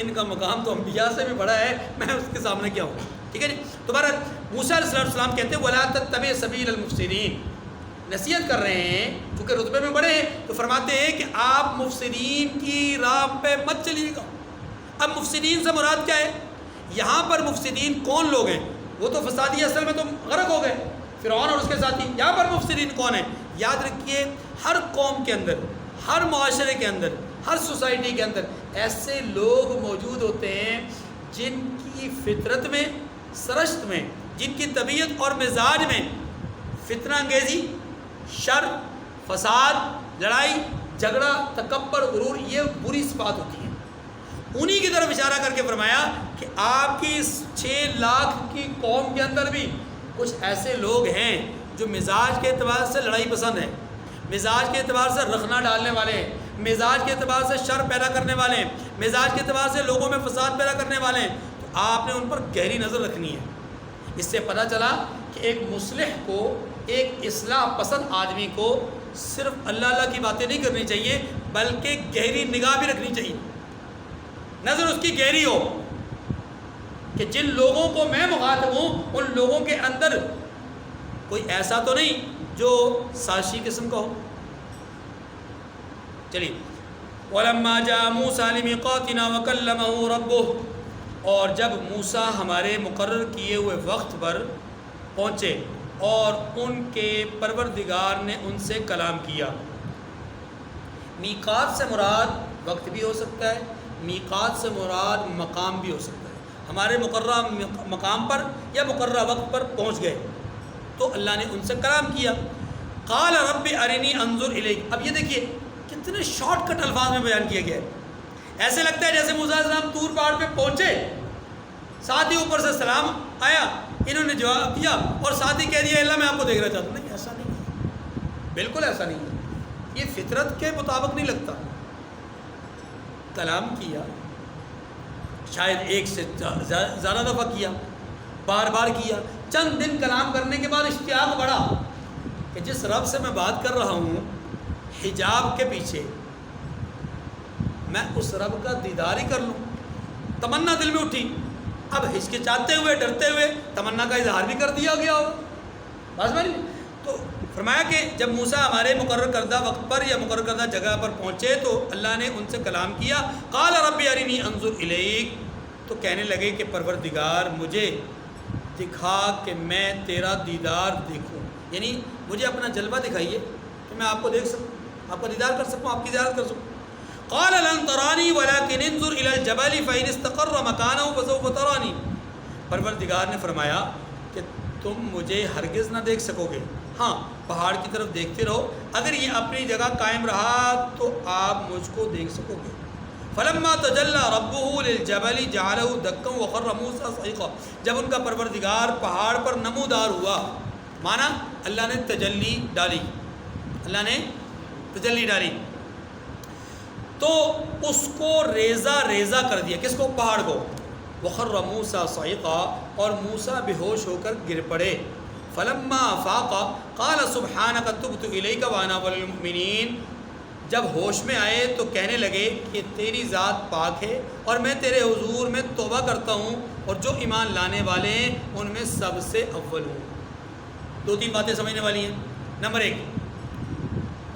ان کا مقام تو انبیاء سے بھی بڑا ہے، میں اس کے سامنے کیا ہوں؟ ٹھیک ہے جی. دوبارہ موسیٰ علیہ السلام کہتے ہیں وَلَا تَتَّبِعْ سَبِيلَ الْمُفْسِدِينَ، نصیحت کر رہے ہیں کیونکہ رتبے میں بڑے ہیں، تو فرماتے ہیں کہ آپ مفسدین کی راہ پہ مت چلیے گا. اب مفسدین سے مراد کیا ہے؟ یہاں پر مفسدین کون لوگ ہیں؟ وہ تو فسادی اصل میں تو غرق ہو گئے، فرعون اور اس کے ساتھی. یہاں پر مفسدین کون ہیں؟ یاد رکھیے ہر قوم کے اندر، ہر معاشرے کے اندر، ہر سوسائٹی کے اندر ایسے لوگ موجود ہوتے ہیں جن کی فطرت میں، سرشت میں، جن کی طبیعت اور مزاج میں فتنہ انگیزی، شر، فساد، لڑائی جھگڑا، تکبر، غرور، یہ بری صفات ہوتی ہیں. انہی کی طرف اشارہ کر کے فرمایا کہ آپ کی 6 لاکھ کی قوم کے اندر بھی کچھ ایسے لوگ ہیں جو مزاج کے اعتبار سے لڑائی پسند ہیں، مزاج کے اعتبار سے رخنہ ڈالنے والے ہیں، مزاج کے اعتبار سے شر پیدا کرنے والے ہیں، مزاج کے اعتبار سے لوگوں میں فساد پیدا کرنے والے ہیں. تو آپ نے ان پر گہری نظر رکھنی ہے. اس سے پتہ چلا کہ ایک مصلح کو، ایک اصلاح پسند آدمی کو صرف اللہ کی باتیں نہیں کرنی چاہیے بلکہ گہری نگاہ بھی رکھنی چاہیے. نظر اس کی گہری ہو کہ جن لوگوں کو میں مخاطب ہوں ان لوگوں کے اندر کوئی ایسا تو نہیں جو سازشی قسم کا ہو. چلیے وَلَمَّا جَاءَ مُوسَىٰ لِمِيقَاتِنَا وَكَلَّمَهُ رَبُّهُ، اور جب موسیٰ ہمارے مقرر کیے ہوئے وقت پر پہنچے اور ان کے پروردگار نے ان سے کلام کیا. میقات سے مراد وقت بھی ہو سکتا ہے، میقات سے مراد مقام بھی ہو سکتا ہے. ہمارے مقررہ مقام پر یا مقررہ وقت پر پہنچ گئے تو اللہ نے ان سے کلام کیا. قال رب ارنی انظر الیک. اب یہ دیکھیے کتنے شارٹ کٹ الفاظ میں بیان کیا گیا ہے. ایسے لگتا ہے جیسے موسیٰ علیہ السلام طور پہاڑ پہ پہنچے، ساتھ ہی اوپر سے سلام آیا، انہوں نے جواب دیا اور ساتھ ہی کہہ دیا اللہ میں آپ کو دیکھنا چاہتا ہوں. نہیں، ایسا نہیں ہے، بالکل ایسا نہیں ہے، یہ فطرت کے مطابق نہیں لگتا. کلام کیا، شاید ایک سے زیادہ دفعہ کیا، بار بار کیا. چند دن کلام کرنے کے بعد اشتیاق بڑھا کہ جس رب سے میں بات کر رہا ہوں حجاب کے پیچھے، میں اس رب کا دیدار ہی کر لوں. تمنا دل میں اٹھی. اب ہچکچاتے ہوئے، ڈرتے ہوئے تمنا کا اظہار بھی کر دیا گیا ہوگا. بس میں تو فرمایا کہ جب موسیٰ ہمارے مقرر کردہ وقت پر یا مقرر کردہ جگہ پر پہنچے تو اللہ نے ان سے کلام کیا. قال رب ارنی انظر الیک، تو کہنے لگے کہ پروردگار مجھے دکھا کہ میں تیرا دیدار دیکھوں، یعنی مجھے اپنا جلوہ دکھائیے کہ میں آپ کو دیکھ سکوں، آپ کا دیدار کر سکوں، آپ کی زیارت کر سکوں. قال لن ترانی ولكن انظر الى الجبل فإن استقر مكانه فسوف ترانی. پروردگار نے فرمایا کہ تم مجھے ہرگز نہ دیکھ سکو گے، ہاں پہاڑ کی طرف دیکھتے رہو، اگر یہ اپنی جگہ قائم رہا تو آپ مجھ کو دیکھ سکو گے. فلما تجلى ربه للجبل جعله دكا وخر موسى صعقا. جب ان کا پروردگار پہاڑ پر نمودار ہوا، مانا اللہ نے تجلی ڈالی، اللہ نے تجلی ڈالی تو اس کو ریزہ ریزہ کر دیا. کس کو؟ پہاڑ کو. وخر موسیٰ صعقا، اور موسیٰ بے ہوش ہو کر گر پڑے. فلما افاق قال سبحانک تبت الیک وانا اول المؤمنین. جب ہوش میں آئے تو کہنے لگے کہ تیری ذات پاک ہے اور میں تیرے حضور میں توبہ کرتا ہوں اور جو ایمان لانے والے ہیں ان میں سب سے اول ہوں. 2-3 باتیں سمجھنے والی ہیں. نمبر 1،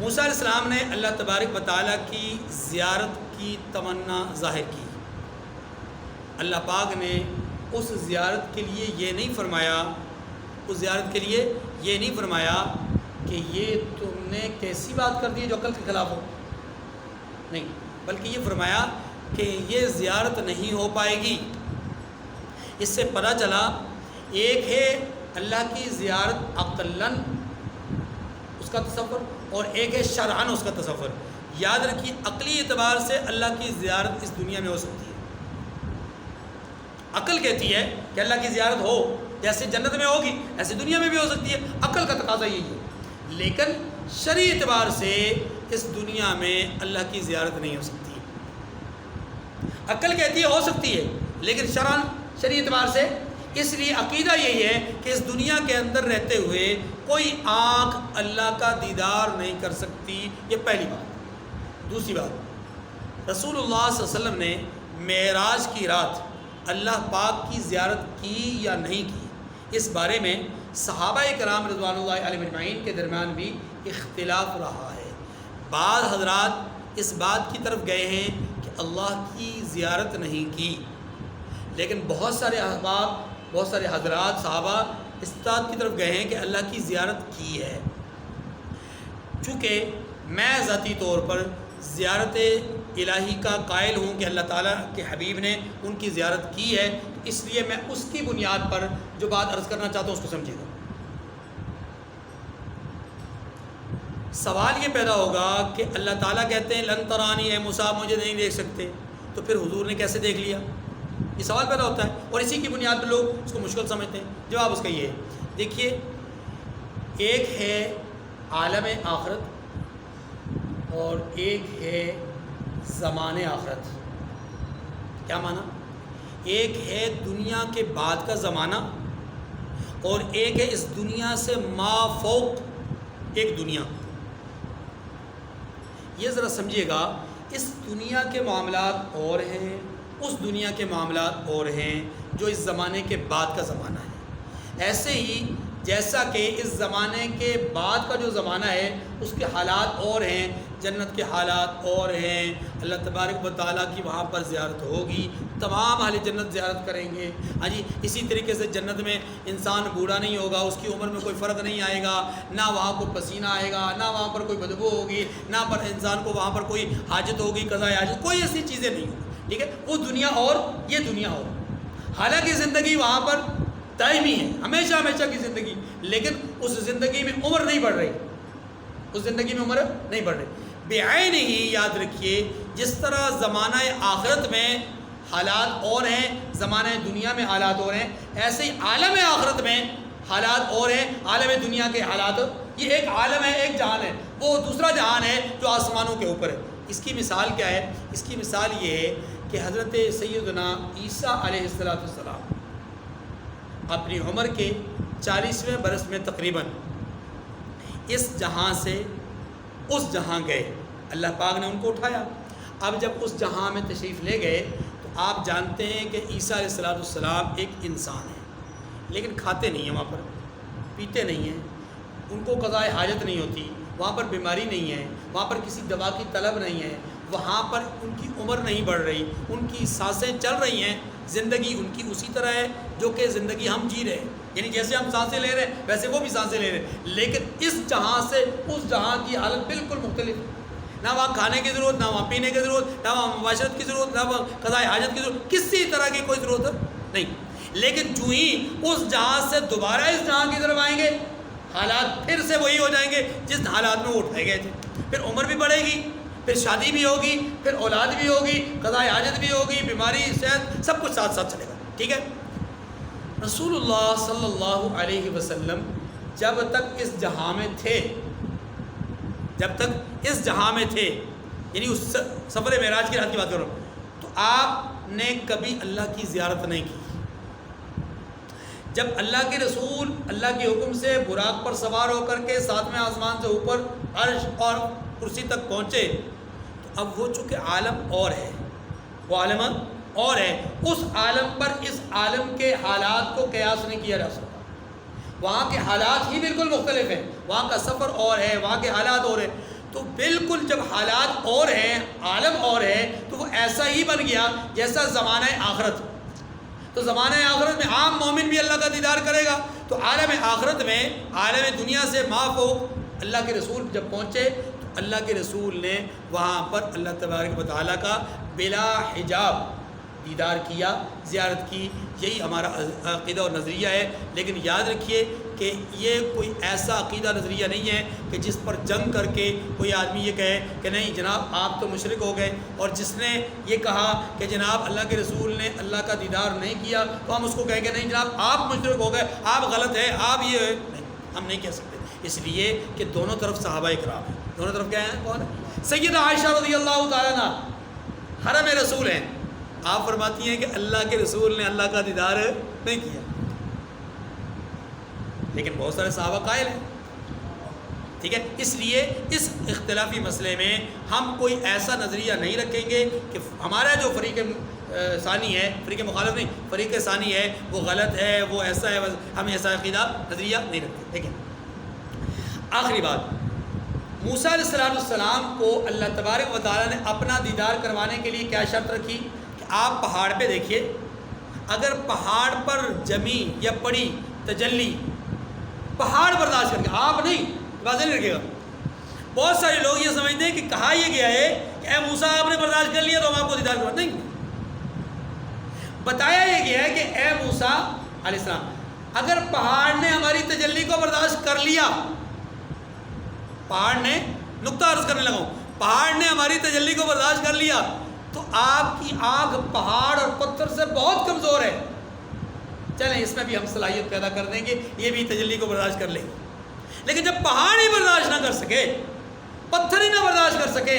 موسیٰ علیہ السلام نے اللہ تبارک و تعالیٰ کی زیارت کی تمنا ظاہر کی. اللہ پاک نے اس زیارت کے لیے یہ نہیں فرمایا، اس زیارت کے لیے یہ نہیں فرمایا کہ یہ تم نے کیسی بات کر دی جو عقل کے خلاف ہو، نہیں، بلکہ یہ فرمایا کہ یہ زیارت نہیں ہو پائے گی. اس سے پتہ چلا ایک ہے اللہ کی زیارت عقلاً اس کا تصور اور ایک ہے شرعاً اس کا تصور. یاد رکھیے عقلی اعتبار سے اللہ کی زیارت اس دنیا میں ہو سکتی ہے. عقل کہتی ہے کہ اللہ کی زیارت ہو، جیسے جنت میں ہوگی ایسے دنیا میں بھی ہو سکتی ہے، عقل کا تقاضا یہی ہے. لیکن شرعی اعتبار سے اس دنیا میں اللہ کی زیارت نہیں ہو سکتی. عقل کہتی ہے ہو سکتی ہے، لیکن شرعی اعتبار سے اس لیے عقیدہ یہی ہے کہ اس دنیا کے اندر رہتے ہوئے کوئی آنکھ اللہ کا دیدار نہیں کر سکتی. یہ پہلی بات. دوسری بات، رسول اللہ صلی اللہ علیہ وسلم نے معراج کی رات اللہ پاک کی زیارت کی یا نہیں کی، اس بارے میں صحابہ کرام رضوان اللہ علیہ اجمعین کے درمیان بھی اختلاف رہا ہے. بعض حضرات اس بات کی طرف گئے ہیں کہ اللہ کی زیارت نہیں کی، لیکن بہت سارے احباب، بہت سارے حضرات صحابہ اس بات کی طرف گئے ہیں کہ اللہ کی زیارت کی ہے. چونکہ میں ذاتی طور پر زیارت الہی کا قائل ہوں کہ اللہ تعالیٰ کے حبیب نے ان کی زیارت کی ہے، اس لیے میں اس کی بنیاد پر جو بات عرض کرنا چاہتا ہوں اس کو سمجھے گا. سوال یہ پیدا ہوگا کہ اللہ تعالیٰ کہتے ہیں لن ترانی، اے موسیٰ مجھے نہیں دیکھ سکتے، تو پھر حضور نے کیسے دیکھ لیا؟ یہ سوال پیدا ہوتا ہے، اور اسی کی بنیاد پر لوگ اس کو مشکل سمجھتے ہیں. جواب اس کا یہ ہے، دیکھیے، ایک ہے عالم آخرت اور ایک ہے زمان آخرت. کیا معنی؟ ایک ہے دنیا کے بعد کا زمانہ اور ایک ہے اس دنیا سے ما فوق ایک دنیا. یہ ذرا سمجھیے گا، اس دنیا کے معاملات اور ہیں، اس دنیا کے معاملات اور ہیں جو اس زمانے کے بعد کا زمانہ ہے. ایسے ہی جیسا کہ اس زمانے کے بعد کا جو زمانہ ہے اس کے حالات اور ہیں، جنت کے حالات اور ہیں. اللہ تبارک و تعالیٰ کی وہاں پر زیارت ہوگی، تمام اہل جنت زیارت کریں گے. ہاں جی، اسی طریقے سے جنت میں انسان بوڑھا نہیں ہوگا، اس کی عمر میں کوئی فرق نہیں آئے گا، نہ وہاں کو پسینہ آئے گا، نہ وہاں پر کوئی بدبو ہوگی، نہ پر انسان کو وہاں پر کوئی حاجت ہوگی، قضاء حاجت، کوئی ایسی چیزیں نہیں ہوگی. ٹھیک ہے، وہ دنیا اور یہ دنیا اور. حالانکہ زندگی وہاں پر دائمی ہے، ہمیشہ ہمیشہ کی زندگی، لیکن اس زندگی میں عمر نہیں بڑھ رہی، اس زندگی میں عمر نہیں بڑھ رہی. بعین ہی یاد رکھیے، جس طرح زمانہ آخرت میں حالات اور ہیں، زمانہ دنیا میں حالات اور ہیں، ایسے ہی عالم آخرت میں حالات اور ہیں، عالم دنیا کے حالات. یہ ایک عالم ہے، ایک جہان ہے، وہ دوسرا جہان ہے جو آسمانوں کے اوپر ہے. اس کی مثال کیا ہے؟ اس کی مثال یہ ہے کہ حضرت سیدنا عیسیٰ علیہ السلام اپنی عمر کے 40ویں برس میں تقریباً اس جہاں سے اس جہاں گئے. اللہ پاک نے ان کو اٹھایا. اب جب اس جہاں میں تشریف لے گئے تو آپ جانتے ہیں کہ عیسیٰ علیہ السلام ایک انسان ہے، لیکن کھاتے نہیں ہیں، وہاں پر پیتے نہیں ہیں، ان کو قضاء حاجت نہیں ہوتی، وہاں پر بیماری نہیں ہے، وہاں پر کسی دوا کی طلب نہیں ہے، وہاں پر ان کی عمر نہیں بڑھ رہی، ان کی سانسیں چل رہی ہیں. زندگی ان کی اسی طرح ہے جو کہ زندگی ہم جی رہے ہیں، یعنی جیسے ہم سانسیں لے رہے ہیں ویسے وہ بھی سانسیں لے رہے ہیں. لیکن اس جہاں سے اس جہاں کی حالت بالکل مختلف ہے. نہ وہاں کھانے کی ضرورت، نہ وہاں پینے کی ضرورت، نہ وہاں مباشرت کی ضرورت، نہ وہاں قضاء حاجت کی ضرورت، کسی طرح کی کوئی ضرورت نہیں. لیکن جو ہی اس جہاں سے دوبارہ اس جہاں کی طرف آئیں گے، حالات پھر سے وہی ہو جائیں گے جس حالات میں وہ اٹھائے گئے تھے. پھر عمر بھی بڑھے گی، پھر شادی بھی ہوگی، پھر اولاد بھی ہوگی، قضاء حاجت بھی ہوگی، بیماری، صحت، سب کچھ ساتھ ساتھ چلے گا. ٹھیک ہے. رسول اللہ صلی اللہ علیہ وسلم جب تک اس جہاں میں تھے، جب تک اس جہاں میں تھے، یعنی اس سفر معراج کی رات کی بات کر رہا ہوں، تو آپ نے کبھی اللہ کی زیارت نہیں کی. جب اللہ کے رسول اللہ کے حکم سے براق پر سوار ہو کر کے 7ویں آسمان سے اوپر عرش اور کرسی تک پہنچے، تو اب وہ چونکہ عالم اور ہے، وہ عالم اور ہے، اس عالم پر اس عالم کے حالات کو قیاس نہیں کیا جا سکتا. وہاں کے حالات ہی بالکل مختلف ہیں، وہاں کا سفر اور ہے، وہاں کے حالات اور ہیں. تو بالکل جب حالات اور ہیں، عالم اور ہے، تو وہ ایسا ہی بن گیا جیسا زمانہ آخرت. تو زمانہ آخرت میں عام مومن بھی اللہ کا دیدار کرے گا. تو عالم آخرت میں، عالم دنیا سے معاف اللہ کے رسول جب پہنچے تو اللہ کے رسول نے وہاں پر اللہ تبارک و تعالیٰ کا بلا حجاب دیدار کیا، زیارت کی. یہی ہمارا عقیدہ اور نظریہ ہے. لیکن یاد رکھیے کہ یہ کوئی ایسا عقیدہ نظریہ نہیں ہے کہ جس پر جنگ کر کے کوئی آدمی یہ کہے کہ نہیں جناب آپ تو مشرک ہو گئے، اور جس نے یہ کہا کہ جناب اللہ کے رسول نے اللہ کا دیدار نہیں کیا تو ہم اس کو کہیں کہ نہیں جناب آپ مشرک ہو گئے، آپ غلط ہیں، آپ یہ نہیں، ہم نہیں کہہ سکتے. اس لیے کہ دونوں طرف صحابہ کرام ہیں. دونوں طرف کیا ہیں؟ کون ہے؟ سیدہ عائشہ رضی اللہ تعالیٰ عنہ حرم رسول ہیں، آپ فرماتی ہیں کہ اللہ کے رسول نے اللہ کا دیدار نہیں کیا، لیکن بہت سارے صحابہ قائل ہیں، ٹھیک ہے۔ اس لیے اس اختلافی مسئلے میں ہم کوئی ایسا نظریہ نہیں رکھیں گے کہ ہمارا جو فریق ثانی ہے، فریق مخالف نہیں، فریق ثانی ہے وہ غلط ہے، وہ ایسا ہے، ہم ایسا عقیدہ نظریہ نہیں رکھتے۔ لیکن آخری بات، موسیٰ علیہ السلام کو اللہ تبارک و تعالیٰ نے اپنا دیدار کروانے کے لیے کیا شرط رکھی کہ آپ پہاڑ پہ دیکھیے، اگر پہاڑ پر جمی یا پڑی تجلی پہاڑ برداشت کر کے، آپ نہیں، واضح نہیں رکھے گا۔ بہت سارے لوگ یہ سمجھتے ہیں کہ کہا یہ گیا ہے کہ اے موسیٰ آپ نے برداشت کر لیا تو ہم آپ کو دیدار کروا، نہیں، بتایا یہ گیا ہے کہ اے موسیٰ علیہ السلام اگر پہاڑ نے ہماری تجلی کو برداشت کر لیا، پہاڑ نے، نقطہ عرض کرنے لگا ہوں، پہاڑ نے ہماری تجلی کو برداشت کر لیا تو آپ کی آنکھ پہاڑ اور پتھر سے بہت کمزور ہے، چلیں اس میں بھی ہم صلاحیت پیدا کر دیں گے، یہ بھی تجلی کو برداشت کر لیں گے۔ لیکن جب پہاڑ ہی برداشت نہ کر سکے، پتھر ہی نہ برداشت کر سکے،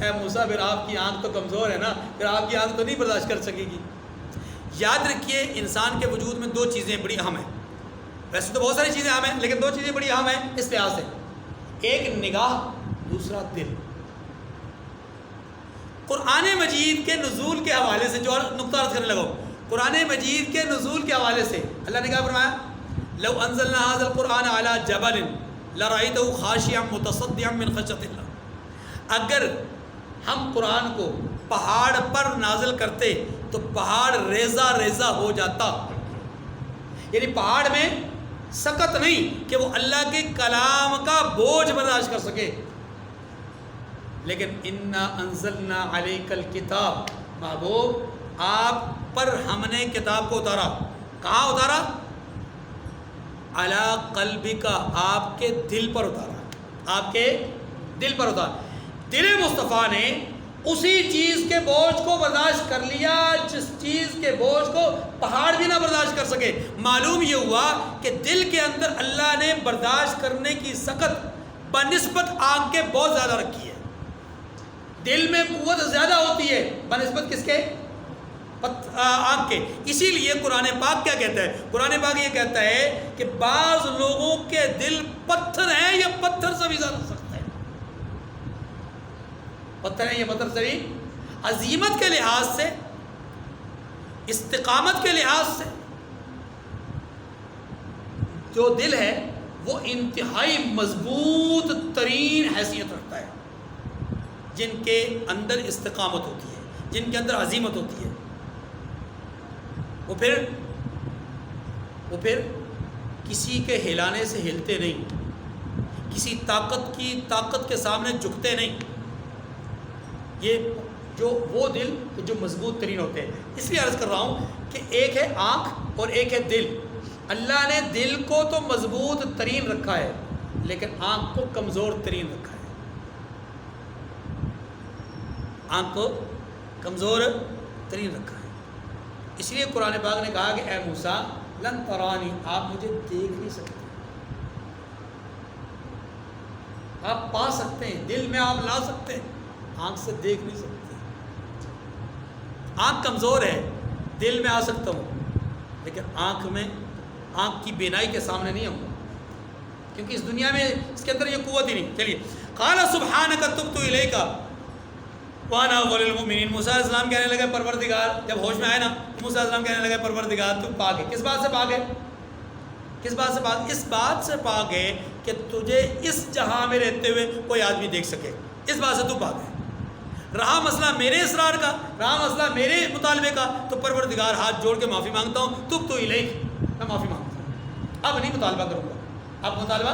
اے موسیٰ پھر آپ کی آنکھ تو کمزور ہے نا، پھر آپ کی آنکھ تو نہیں برداشت کر سکے گی۔ یاد رکھیے انسان کے وجود میں دو چیزیں بڑی اہم ہیں، ویسے تو بہت ساری چیزیں اہم ہیں لیکن دو چیزیں بڑی اہم ہیں اس لحاظ سے، ایک نگاہ، دوسرا دل۔ قرآن مجید کے نزول کے حوالے سے جو نقطہ عرض کرنے لگا، قرآن مجید کے نزول کے حوالے سے اللہ نے کیا فرمایا؟ لو انزلنا هذا القرآن على جبل لرأيته خاشعا متصدعا من خشية اللہ، اگر ہم قرآن کو پہاڑ پر نازل کرتے تو پہاڑ ریزہ ریزہ ہو جاتا، یعنی پہاڑ میں سکت نہیں کہ وہ اللہ کے کلام کا بوجھ برداشت کر سکے، لیکن انا انزلنا علیک الکتاب، محبوب آپ پر ہم نے کتاب کو اتارا، کہاں اتارا؟ علی قلبک، آپ کے دل پر اتارا، آپ کے دل پر اتارا۔ دل مصطفیٰ نے اسی چیز کے بوجھ کو برداشت کر لیا جس چیز کے بوجھ کو پہاڑ بھی نہ برداشت کر سکے۔ معلوم یہ ہوا کہ دل کے اندر اللہ نے برداشت کرنے کی سخت بنسبت آنکھ کے بہت زیادہ رکھی ہے، دل میں قوت زیادہ ہوتی ہے بنسبت کس کے؟ آنکھ کے۔ اسی لیے قرآن پاک کیا کہتا ہے؟ قرآن پاک یہ کہتا ہے کہ بعض لوگوں کے دل پتھر ہیں یا پتھر سے بھی زیادہ سخت ہے، پتھر ہیں یا پتھر سے بھی، عظیمت کے لحاظ سے، استقامت کے لحاظ سے جو دل ہے وہ انتہائی مضبوط ترین حیثیت رکھتا ہے، جن کے اندر استقامت ہوتی ہے، جن کے اندر عظیمت ہوتی ہے، وہ پھر کسی کے ہلانے سے ہلتے نہیں، کسی طاقت کے سامنے جھکتے نہیں، یہ جو وہ دل جو مضبوط ترین ہوتے ہیں۔ اس لیے عرض کر رہا ہوں کہ ایک ہے آنکھ اور ایک ہے دل، اللہ نے دل کو تو مضبوط ترین رکھا ہے لیکن آنکھ کو کمزور ترین رکھا ہے، آنکھ کو کمزور ترین رکھا ہے۔ اس لیے قرآن پاک نے کہا کہ اے موسیٰ لن ترانی، آپ مجھے دیکھ نہیں سکتے، آپ پا سکتے ہیں، دل میں آپ لا سکتے ہیں، آنکھ سے دیکھ نہیں سکتے۔ آنکھ کمزور ہے، دل میں آ سکتا ہوں لیکن آنکھ کی بینائی کے سامنے نہیں ہوں، کیونکہ اس دنیا میں اس کے اندر یہ قوت ہی نہیں۔ چلیے، قال سبحانک تبت الیک وانا اول المؤمنین، موسیٰ علیہ السلام کہنے لگے پروردگار، جب ہوش میں آئے نا موسیٰ علیہ السلام کہنے لگے پروردگار تو پاک ہے، کس بات سے پاک ہے؟ کس بات سے پاک؟ اس بات سے پاک ہے کہ تجھے اس جہاں میں رہتے ہوئے کوئی آدمی دیکھ سکے، اس بات سے تو پاک ہے۔ رہا مسئلہ میرے اصرار کا، رہا مسئلہ میرے مطالبے کا، تو پروردگار ہاتھ جوڑ کے معافی مانگتا ہوں، تب تو الیک، میں معافی مانگتا ہوں، اب نہیں مطالبہ کروں گا، اب مطالبہ۔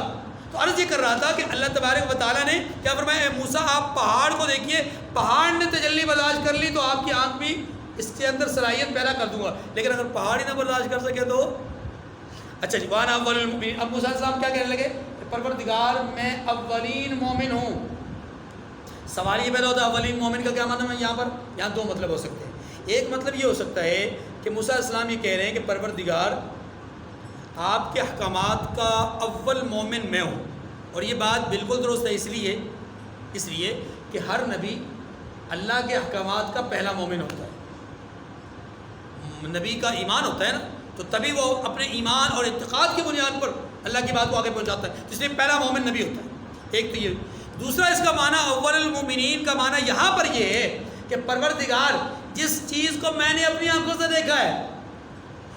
تو عرض یہ کر رہا تھا کہ اللہ تبارک و تعالیٰ نے کیا فرمایا؟ اے موسیٰ آپ پہاڑ کو دیکھیے، پہاڑ نے تجلی برداشت کر لی تو آپ کی آنکھ بھی اس کے اندر صلاحیت پیدا کر دوں گا، لیکن اگر پہاڑ ہی نہ برداشت کر سکے تو اچھا جی، وانا اول المؤمنین۔ اب موسیٰ علیہ السلام کیا کہنے لگے؟ پروردگار میں اولین مومن ہوں۔ سوال یہ پیدا ہوتا ہے اولین مومن کا کیا مطلب ہے؟ یہاں دو مطلب ہو سکتے ہیں۔ ایک مطلب یہ ہو سکتا ہے کہ موسیٰ علیہ السلام یہ کہہ رہے ہیں کہ پروردگار آپ کے احکامات کا اول مومن میں ہوں، اور یہ بات بالکل درست ہے اس لیے اس لیے کہ ہر نبی اللہ کے احکامات کا پہلا مومن ہوتا ہے. نبی کا ایمان ہوتا ہے نا، تو تبھی وہ اپنے ایمان اور اعتقاد کی بنیاد پر اللہ کی بات کو آگے پہنچاتا ہے، اس لیے پہلا مومن نبی ہوتا ہے. ایک تو یہ. دوسرا اس کا معنی اول المومنین کا معنی یہاں پر یہ ہے کہ پروردگار جس چیز کو میں نے اپنی آنکھوں سے دیکھا ہے،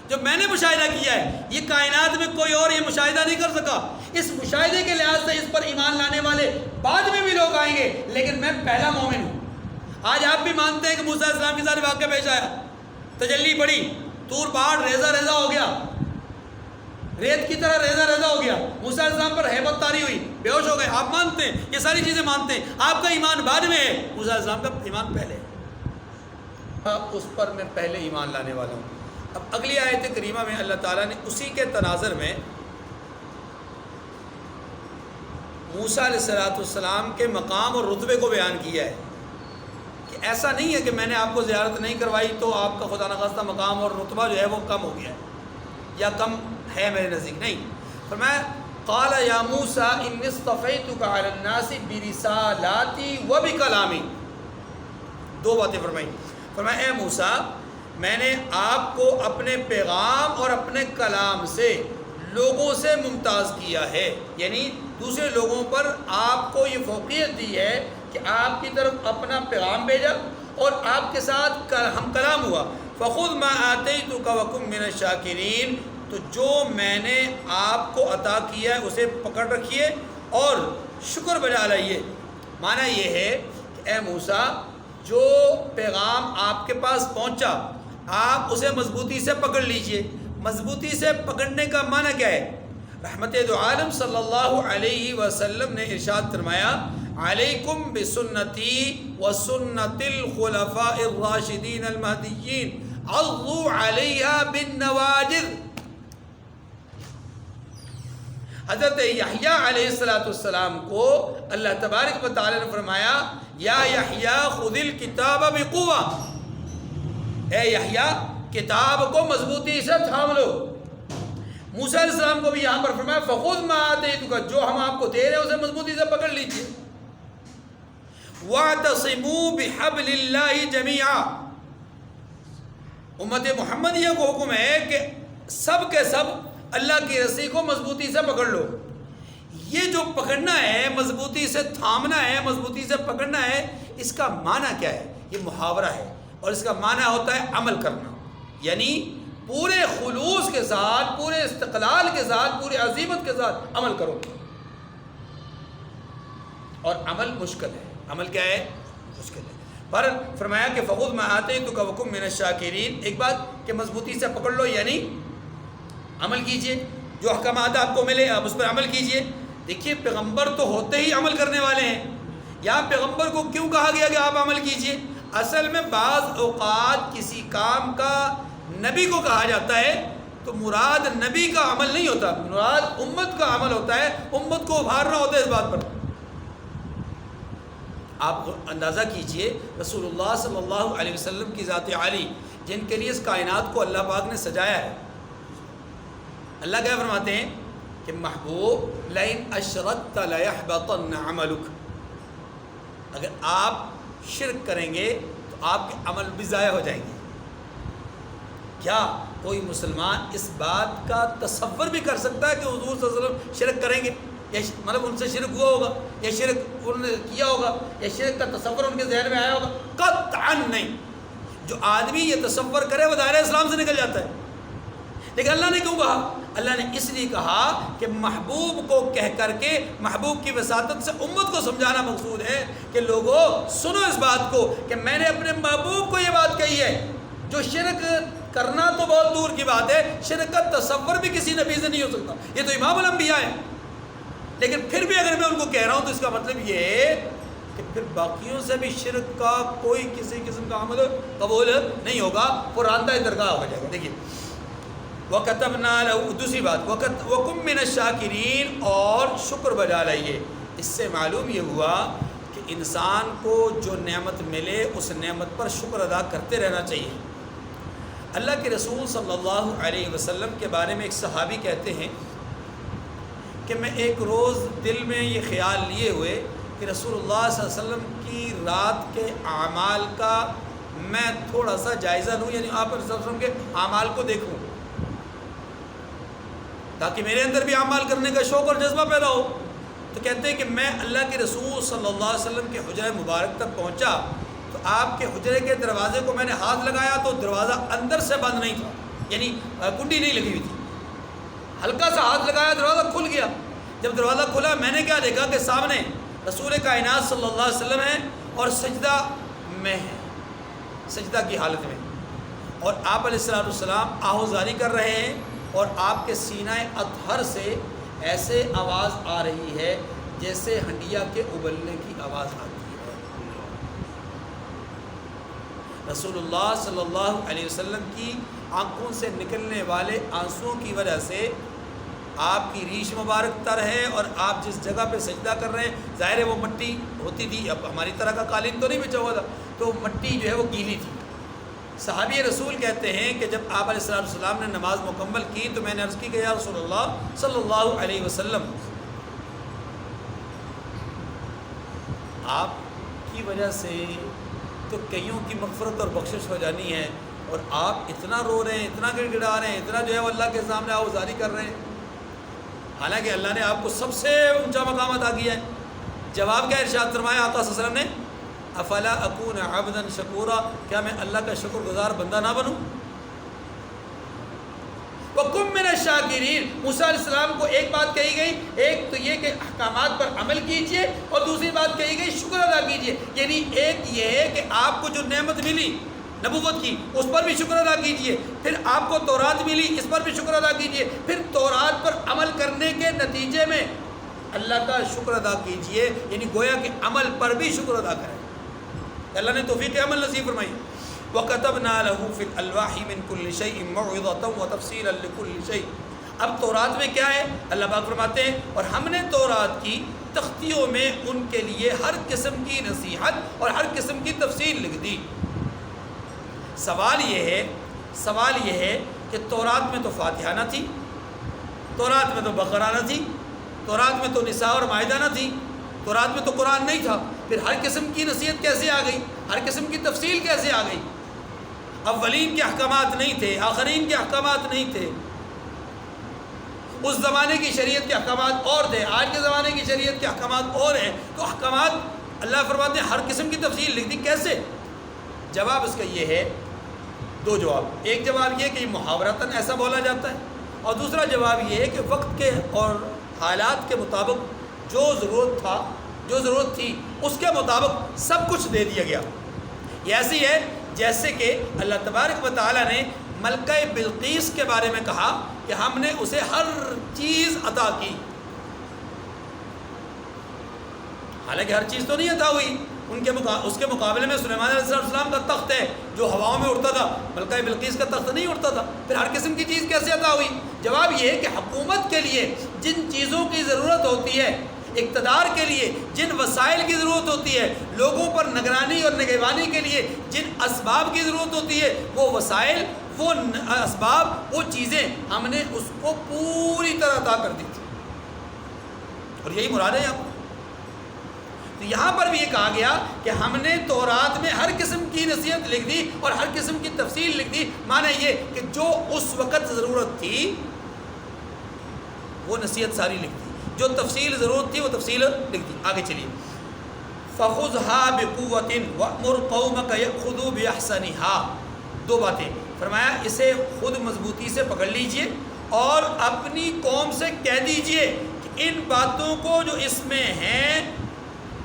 جو میں نے مشاہدہ کیا ہے، یہ کائنات میں کوئی اور یہ مشاہدہ نہیں کر سکا. اس مشاہدے کے لحاظ سے اس پر ایمان لانے والے بعد میں بھی لوگ آئیں گے، لیکن میں پہلا مومن ہوں. آج آپ بھی مانتے ہیں کہ موسیٰ علیہ السلام کے ساتھ واقعہ پیش آیا، تجلی پڑی، طور پہاڑ ریزہ ریزہ ہو گیا، ریت کی طرح ریزہ ریزہ ہو گیا، موسیٰ علیہ السلام پر ہیبت طاری ہوئی، بے ہوش ہو گئے. آپ مانتے ہیں، یہ ساری چیزیں مانتے ہیں. آپ کا ایمان بعد میں ہے، موسیٰ علیہ السلام کا ایمان پہلے ہے. اس پر میں پہلے ایمان لانے والا ہوں. اب اگلی آیت کریمہ میں اللہ تعالیٰ نے اسی کے تناظر میں موسیٰ علیہ السلام کے مقام اور رتبے کو بیان کیا ہے کہ ایسا نہیں ہے کہ میں نے آپ کو زیارت نہیں کروائی تو آپ کا خدا نخواستہ مقام اور رتبہ جو ہے وہ کم ہو گیا ہے یا کم ہے میرے نزدیک. نہیں، فرمایا قال یا موسیٰ انی اصطفیتک علی الناس برسالاتی و بکلامی. دو باتیں فرمائیں. فرمایا اے موسیٰ، میں نے آپ کو اپنے پیغام اور اپنے کلام سے لوگوں سے ممتاز کیا ہے، یعنی دوسرے لوگوں پر آپ کو یہ فوقیت دی ہے کہ آپ کی طرف اپنا پیغام بھیجا اور آپ کے ساتھ ہم کلام ہوا. فخذ ما آتیتک وکن من الشاکرین. تو جو میں نے آپ کو عطا کیا ہے اسے پکڑ رکھیے اور شکر بجا لائیے. معنی یہ ہے کہ اے موسیٰ، جو پیغام آپ کے پاس پہنچا آپ اسے مضبوطی سے پکڑ لیجئے. مضبوطی سے پکڑنے کا معنی کیا ہے؟ رحمت دو عالم صلی اللہ علیہ وسلم نے ارشاد فرمایا علیکم بسنتی وسنت الخلفاء الراشدین المہدیین عضوا علیہا بالنواجذ. حضرت یحییٰ علیہ السلام کو اللہ تبارک و تعالی نے فرمایا یا یحییٰ خذ الکتاب بقوہ، اے یحییٰ کتاب کو مضبوطی سے تھام لو. موسیٰ علیہ السلام کو بھی یہاں پر فرمایا فخذ ما آتیتک، جو ہم آپ کو دے رہے ہیں اسے مضبوطی سے پکڑ لیجیے. واعتصموا بحبل اللہ جمیعا. امت محمدیہ کو حکم ہے کہ سب کے سب اللہ کی رسی کو مضبوطی سے پکڑ لو. یہ جو پکڑنا ہے، مضبوطی سے تھامنا ہے، مضبوطی سے پکڑنا ہے، اس کا معنی کیا ہے؟ یہ محاورہ ہے اور اس کا معنی ہوتا ہے عمل کرنا، یعنی پورے خلوص کے ساتھ، پورے استقلال کے ساتھ، پوری عزیمت کے ساتھ عمل کرو. اور عمل مشکل ہے. عمل کیا ہے؟ مشکل ہے. پر فرمایا کہ فخذ ما آتیتک وکن من الشاکرین. ایک بات کہ مضبوطی سے پکڑ لو یعنی عمل کیجئے، جو احکامات آپ کو ملے آپ اس پر عمل کیجئے. دیکھیے پیغمبر تو ہوتے ہی عمل کرنے والے ہیں. یہاں پیغمبر کو کیوں کہا گیا کہ آپ عمل کیجئے؟ اصل میں بعض اوقات کسی کام کا نبی کو کہا جاتا ہے تو مراد نبی کا عمل نہیں ہوتا، مراد امت کا عمل ہوتا ہے، امت کو ابھارنا ہوتا ہے اس بات پر. آپ اندازہ کیجئے رسول اللہ صلی اللہ علیہ وسلم کی ذات عالی جن کے لیے اس کائنات کو اللہ پاک نے سجایا ہے. اللہ کیا فرماتے ہیں کہ محبوب لئن اشرکت لیحبطن عملک، اگر آپ شرک کریں گے تو آپ کے عمل بھی ضائع ہو جائیں گے. کیا کوئی مسلمان اس بات کا تصور بھی کر سکتا ہے کہ حضور صلی اللہ علیہ وسلم شرک کریں گے؟ یا مطلب ان سے شرک ہوا ہوگا یا شرک انہوں نے کیا ہوگا یا شرک کا تصور ان کے ذہن میں آیا ہوگا؟ قطعاً نہیں. جو آدمی یہ تصور کرے وہ دائرہ اسلام سے نکل جاتا ہے. لیکن اللہ نے کیوں کہا؟ اللہ نے اس لیے کہا کہ محبوب کو کہہ کر کے محبوب کی وساطت سے امت کو سمجھانا مقصود ہے کہ لوگوں سنو اس بات کو کہ میں نے اپنے محبوب کو یہ بات کہی ہے. جو شرک کرنا تو بہت دور کی بات ہے، شرک کا تصور بھی کسی نبی سے نہیں ہو سکتا. یہ تو امام الانبیاء ہے. لیکن پھر بھی اگر میں ان کو کہہ رہا ہوں تو اس کا مطلب یہ ہے کہ پھر باقیوں سے بھی شرک کا کوئی کسی قسم کا عمل قبول نہیں ہوگا، قرآن درگاہ ہو جائے گا. دیکھیے وَكَتَبْنَا لَهُ، دوسری بات وَكُن مِّنَ الشَّاكِرِينَ، اور شکر بجا لائیے. اس سے معلوم یہ ہوا کہ انسان کو جو نعمت ملے اس نعمت پر شکر ادا کرتے رہنا چاہیے. اللہ کے رسول صلی اللہ علیہ وسلم کے بارے میں ایک صحابی کہتے ہیں کہ میں ایک روز دل میں یہ خیال لیے ہوئے کہ رسول اللہ صلی اللہ علیہ وسلم کی رات کے اعمال کا میں تھوڑا سا جائزہ لوں، یعنی آپ رسول اللہ علیہ وسلم کے اعمال کو دیکھوں تاکہ میرے اندر بھی اعمال کرنے کا شوق اور جذبہ پیدا ہو۔ تو کہتے ہیں کہ میں اللہ کے رسول صلی اللہ علیہ وسلم کے حجرہ مبارک تک پہنچا تو آپ کے حجرے کے دروازے کو میں نے ہاتھ لگایا تو دروازہ اندر سے بند نہیں تھا، یعنی کنڈی نہیں لگی ہوئی تھی، ہلکا سا ہاتھ لگایا دروازہ کھل گیا۔ جب دروازہ کھلا میں نے کیا دیکھا کہ سامنے رسول کائنات صلی اللہ علیہ وسلم ہیں اور سجدہ میں ہیں، سجدہ کی حالت میں، اور آپ علیہ السلام آہوزاری کر رہے ہیں اور آپ کے سینہ اطہر سے ایسے آواز آ رہی ہے جیسے ہنڈیا کے ابلنے کی آواز آتی ہے۔ رسول اللہ صلی اللہ علیہ وسلم کی آنکھوں سے نکلنے والے آنسوؤں کی وجہ سے آپ کی ریش مبارک تر ہے، اور آپ جس جگہ پہ سجدہ کر رہے ہیں ظاہر ہے وہ مٹی ہوتی تھی، اب ہماری طرح کا قالین تو نہیں بچا ہوا تھا، تو مٹی جو ہے وہ گیلی تھی۔ صحابی رسول کہتے ہیں کہ جب آپ علیہ السلام نے نماز مکمل کی تو میں نے عرض کی کہ یا رسول اللہ صلی اللہ علیہ وسلم، آپ کی وجہ سے تو کئیوں کی مغفرت اور بخشش ہو جانی ہے، اور آپ اتنا رو رہے ہیں، اتنا گڑ گڑا رہے ہیں، اتنا جو ہے وہ اللہ کے سامنے آہوزاری کر رہے ہیں، حالانکہ اللہ نے آپ کو سب سے اونچا مقام عطا کیا ہے۔ جواب کیا ارشاد فرمایا آقا صلی اللہ علیہ وسلم نے؟ افلا اکون عبدا شکورا، کیا میں اللہ کا شکر گزار بندہ نہ بنوں؟ وَكُن مِّنَ الشَّاكِرِينَ، موسیٰ علیہ السلام کو ایک بات کہی گئی، ایک تو یہ کہ احکامات پر عمل کیجئے، اور دوسری بات کہی گئی شکر ادا کیجئے، یعنی ایک یہ ہے کہ آپ کو جو نعمت ملی نبوت کی اس پر بھی شکر ادا کیجئے، پھر آپ کو تورات ملی اس پر بھی شکر ادا کیجئے، پھر تورات پر عمل کرنے کے نتیجے میں اللہ کا شکر ادا کیجئے، یعنی گویا کہ عمل پر بھی شکر ادا کریں۔ اللہ نے توفیق عمل نصیب فرمائی۔ وَكَتَبْنَا لَهُ فِي الْأَلْوَاحِ مِنْ كُلِّ شَيْءٍ مَوْعِظَةً وَتَفْصِيلًا لِكُلِّ شَيْءٍ۔ اب تورات میں کیا ہے؟ اللہ پاک فرماتے ہیں اور ہم نے تورات کی تختیوں میں ان کے لیے ہر قسم کی نصیحت اور ہر قسم کی تفصیل لکھ دی۔ سوال یہ ہے کہ تورات میں تو فاتحہ نہ تھی، تورات میں تو بقرہ نہ تھی، تورات میں تو نساء اور مائدہ نہ تھی، تورات میں تو قرآن نہیں تھا، پھر ہر قسم کی نصیحت کیسے آ گئی؟ ہر قسم کی تفصیل کیسے آ گئی؟ اولین کے احکامات نہیں تھے، آخرین کے احکامات نہیں تھے، اس زمانے کی شریعت کے احکامات اور تھے، آج کے زمانے کی شریعت کے احکامات اور ہیں، تو احکامات اللہ فرماتے ہیں ہر قسم کی تفصیل لکھ دی۔ کیسے؟ جواب اس کا یہ ہے، دو جواب، ایک جواب یہ کہ یہ محاورتاً ایسا بولا جاتا ہے، اور دوسرا جواب یہ ہے کہ وقت کے اور حالات کے مطابق جو ضرورت تھی اس کے مطابق سب کچھ دے دیا گیا۔ یہ ایسی ہے جیسے کہ اللہ تبارک و تعالیٰ نے ملکہ بلقیس کے بارے میں کہا کہ ہم نے اسے ہر چیز عطا کی، حالانکہ ہر چیز تو نہیں عطا ہوئی، اس کے مقابلے میں سلیمان علیہ السلام کا تخت ہے جو ہواؤں میں اڑتا تھا، ملکہ بلقیس کا تخت نہیں اڑتا تھا، پھر ہر قسم کی چیز کیسے عطا ہوئی؟ جواب یہ ہے کہ حکومت کے لیے جن چیزوں کی ضرورت ہوتی ہے، اقتدار کے لیے جن وسائل کی ضرورت ہوتی ہے، لوگوں پر نگرانی اور نگہبانی کے لیے جن اسباب کی ضرورت ہوتی ہے، وہ وسائل، وہ اسباب، وہ چیزیں ہم نے اس کو پوری طرح عطا کر دی تھی، اور یہی مراد ہے یہاں۔ تو یہاں پر بھی یہ کہا گیا کہ ہم نے تورات میں ہر قسم کی نصیحت لکھ دی اور ہر قسم کی تفصیل لکھ دی، معنی یہ کہ جو اس وقت ضرورت تھی وہ نصیحت ساری لکھ دی، جو تفصیل ضرورت تھی وہ تفصیل لکھ دی۔ آگے چلیے، فَخُذْهَا بِقُوَّةٍ وَأْمُرْ قَوْمَكَ يَأْخُذُوا بِأَحْسَنِهَا، دو باتیں فرمایا، اسے خود مضبوطی سے پکڑ لیجئے اور اپنی قوم سے کہہ دیجئے کہ ان باتوں کو جو اس میں ہیں،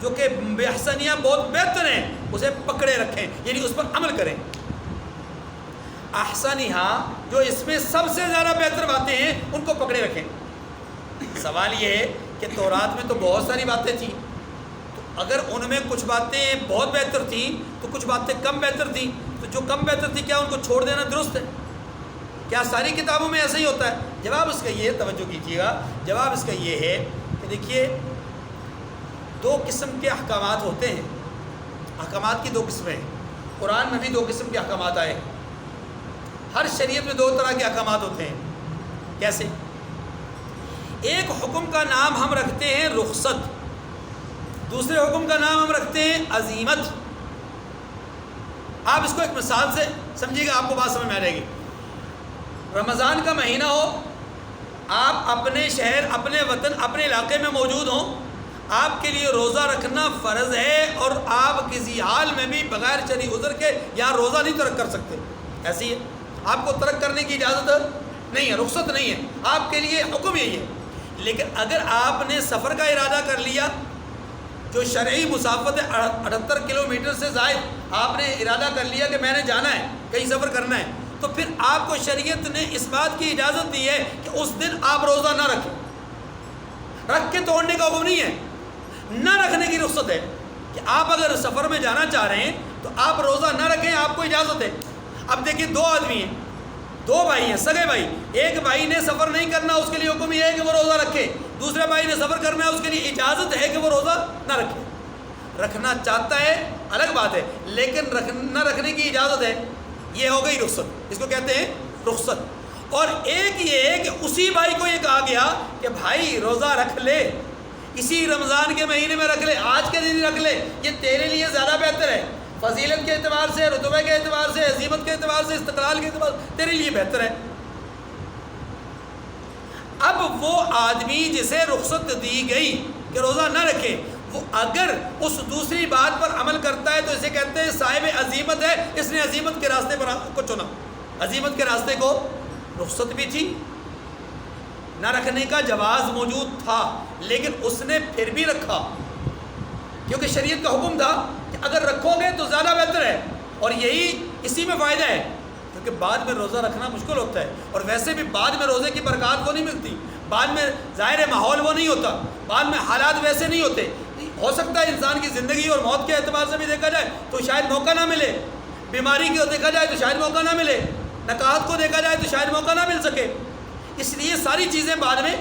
جو کہ بے احسنیاں بہت بہتر ہیں، اسے پکڑے رکھیں، یعنی اس پر عمل کریں۔ احسنیہا، جو اس میں سب سے زیادہ بہتر باتیں ہیں ان کو پکڑے رکھیں۔ سوال یہ ہے کہ تورات میں تو بہت ساری باتیں تھیں، تو اگر ان میں کچھ باتیں بہت بہتر تھیں تو کچھ باتیں کم بہتر تھیں، تو جو کم بہتر تھی کیا ان کو چھوڑ دینا درست ہے؟ کیا ساری کتابوں میں ایسا ہی ہوتا ہے؟ جواب اس کا یہ ہے، توجہ کیجیے گا، جواب اس کا یہ ہے کہ دیکھیے، دو قسم کے احکامات ہوتے ہیں، احکامات کی دو قسمیں ہیں، قرآن میں بھی دو قسم کے احکامات آئے، ہر شریعت میں دو طرح کے احکامات ہوتے ہیں۔ کیسے؟ ایک حکم کا نام ہم رکھتے ہیں رخصت، دوسرے حکم کا نام ہم رکھتے ہیں عزیمت. آپ اس کو ایک مثال سے سمجھیے گا، آپ کو بات سمجھ میں آ جائے گی. رمضان کا مہینہ ہو، آپ اپنے شہر، اپنے وطن، اپنے علاقے میں موجود ہوں، آپ کے لیے روزہ رکھنا فرض ہے، اور آپ کسی حال میں بھی بغیر شرعی عذر کے یہاں روزہ نہیں ترک کر سکتے. ایسی ہے، آپ کو ترک کرنے کی اجازت نہیں ہے، رخصت نہیں ہے، آپ کے لیے حکم یہی ہے. لیکن اگر آپ نے سفر کا ارادہ کر لیا، جو شرعی مسافت ہے 78 کلومیٹر سے زائد، آپ نے ارادہ کر لیا کہ میں نے جانا ہے، کہیں سفر کرنا ہے، تو پھر آپ کو شریعت نے اس بات کی اجازت دی ہے کہ اس دن آپ روزہ نہ رکھیں. رکھ کے توڑنے کا حکم نہیں ہے، نہ رکھنے کی رخصت ہے کہ آپ اگر سفر میں جانا چاہ رہے ہیں تو آپ روزہ نہ رکھیں، آپ کو اجازت ہے. اب دیکھیں، دو آدمی ہیں، دو بھائی ہیں، سگے بھائی. ایک بھائی نے سفر نہیں کرنا، اس کے لیے حکم یہ ہے کہ وہ روزہ رکھے. دوسرے بھائی نے سفر کرنا ہے، اس کے لیے اجازت ہے کہ وہ روزہ نہ رکھے. رکھنا چاہتا ہے الگ بات ہے، لیکن نہ رکھنے کی اجازت ہے، یہ ہو گئی رخصت. اس کو کہتے ہیں رخصت. اور ایک یہ ہے کہ اسی بھائی کو یہ کہا گیا کہ بھائی روزہ رکھ لے، اسی رمضان کے مہینے میں رکھ لے، آج کے دن رکھ لے، یہ تیرے لیے زیادہ بہتر ہے، فضیلت کے اعتبار سے، رتبے کے اعتبار سے، عظیمت کے اعتبار سے، استقلال کے اعتبار سے تیرے لیے بہتر ہے. اب وہ آدمی جسے رخصت دی گئی کہ روزہ نہ رکھے، وہ اگر اس دوسری بات پر عمل کرتا ہے تو اسے کہتے ہیں صاحب عزیمت ہے، اس نے عزیمت کے راستے پر کو چنا. عزیمت کے راستے کو رخصت بھی تھی، نہ رکھنے کا جواز موجود تھا، لیکن اس نے پھر بھی رکھا، کیونکہ شریعت کا حکم تھا کہ اگر رکھو گے تو زیادہ بہتر ہے. اور یہی اسی میں فائدہ ہے، کیونکہ بعد میں روزہ رکھنا مشکل ہوتا ہے، اور ویسے بھی بعد میں روزے کی برکات کو نہیں ملتی، بعد میں ظاہر ماحول وہ نہیں ہوتا، بعد میں حالات ویسے نہیں ہوتے. ہو سکتا ہے انسان کی زندگی اور موت کے اعتبار سے بھی دیکھا جائے تو شاید موقع نہ ملے، بیماری کو دیکھا جائے تو شاید موقع نہ ملے، نکاحت کو دیکھا جائے تو شاید موقع نہ مل سکے. اس لیے ساری چیزیں بعد میں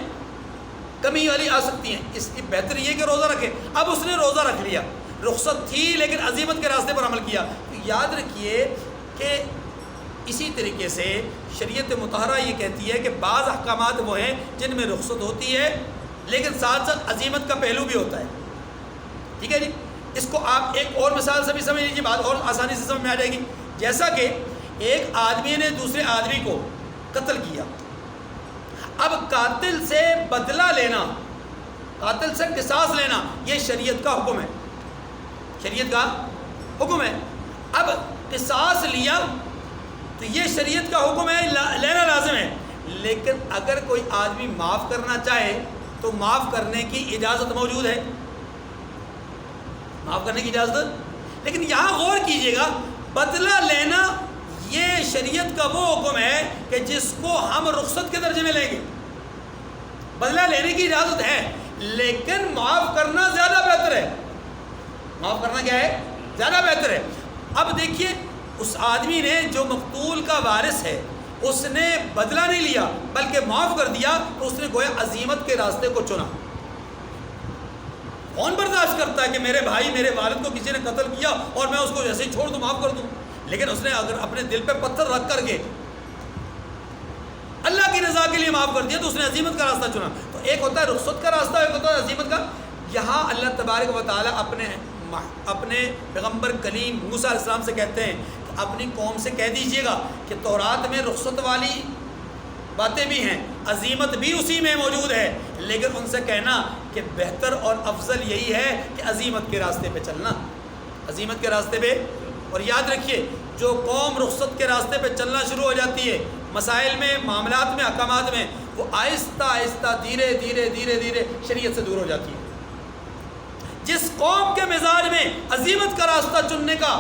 کمی والی آ سکتی ہیں، اس کی بہتر یہ کہ روزہ رکھے. اب اس نے روزہ رکھ لیا، رخصت تھی لیکن عزیمت کے راستے پر عمل کیا. تو یاد رکھیے کہ اسی طریقے سے شریعت مطہرہ یہ کہتی ہے کہ بعض احکامات وہ ہیں جن میں رخصت ہوتی ہے لیکن ساتھ ساتھ عزیمت کا پہلو بھی ہوتا ہے. ٹھیک ہے جی. اس کو آپ ایک اور مثال سے بھی سمجھ لیجیے، بات اور آسانی سے سمجھ میں آ جائے گی. جیسا کہ ایک آدمی نے دوسرے آدمی کو قتل کیا، اب قاتل سے بدلہ لینا، قاتل سے قصاص لینا، یہ شریعت کا حکم ہے، شریعت کا حکم ہے. اب قصاص لیا تو یہ شریعت کا حکم ہے، لینا لازم ہے. لیکن اگر کوئی آدمی معاف کرنا چاہے تو معاف کرنے کی اجازت موجود ہے، معاف کرنے کی اجازت. لیکن یہاں غور کیجئے گا، بدلہ لینا یہ شریعت کا وہ حکم ہے کہ جس کو ہم رخصت کے درجے میں لیں گے. بدلہ لینے کی اجازت ہے لیکن معاف کرنا زیادہ بہتر ہے. معاف کرنا کیا ہے؟ زیادہ بہتر ہے. اب دیکھیے، اس آدمی نے جو مقتول کا وارث ہے اس نے بدلہ نہیں لیا بلکہ معاف کر دیا، تو اس نے گویا عزیمت کے راستے کو چنا. کون برداشت کرتا ہے کہ میرے بھائی، میرے والد کو کسی نے قتل کیا اور میں اس کو جیسے ہی چھوڑ دوں، معاف کر دوں؟ لیکن اس نے اگر اپنے دل پہ پتھر رکھ کر کے اللہ کی رضا کے لیے معاف کر دیا تو اس نے عزیمت کا راستہ چنا. تو ایک ہوتا ہے رخصت کا راستہ، ایک ہوتا ہے عزیمت کا. یہاں اللہ تبارک و تعالیٰ اپنے پیغمبر کلیم موسیٰ علیہ السلام سے کہتے ہیں کہ اپنی قوم سے کہہ دیجئے گا کہ تورات میں رخصت والی باتیں بھی ہیں، عزیمت بھی اسی میں موجود ہے، لیکن ان سے کہنا کہ بہتر اور افضل یہی ہے کہ عزیمت کے راستے پہ چلنا، عزیمت کے راستے پہ. اور یاد رکھیے، جو قوم رخصت کے راستے پہ چلنا شروع ہو جاتی ہے مسائل میں، معاملات میں، احکامات میں، وہ آہستہ آہستہ دھیرے دھیرے دھیرے دھیرے شریعت سے دور ہو جاتی ہے. جس قوم کے مزاج میں عزیمت کا راستہ چننے کا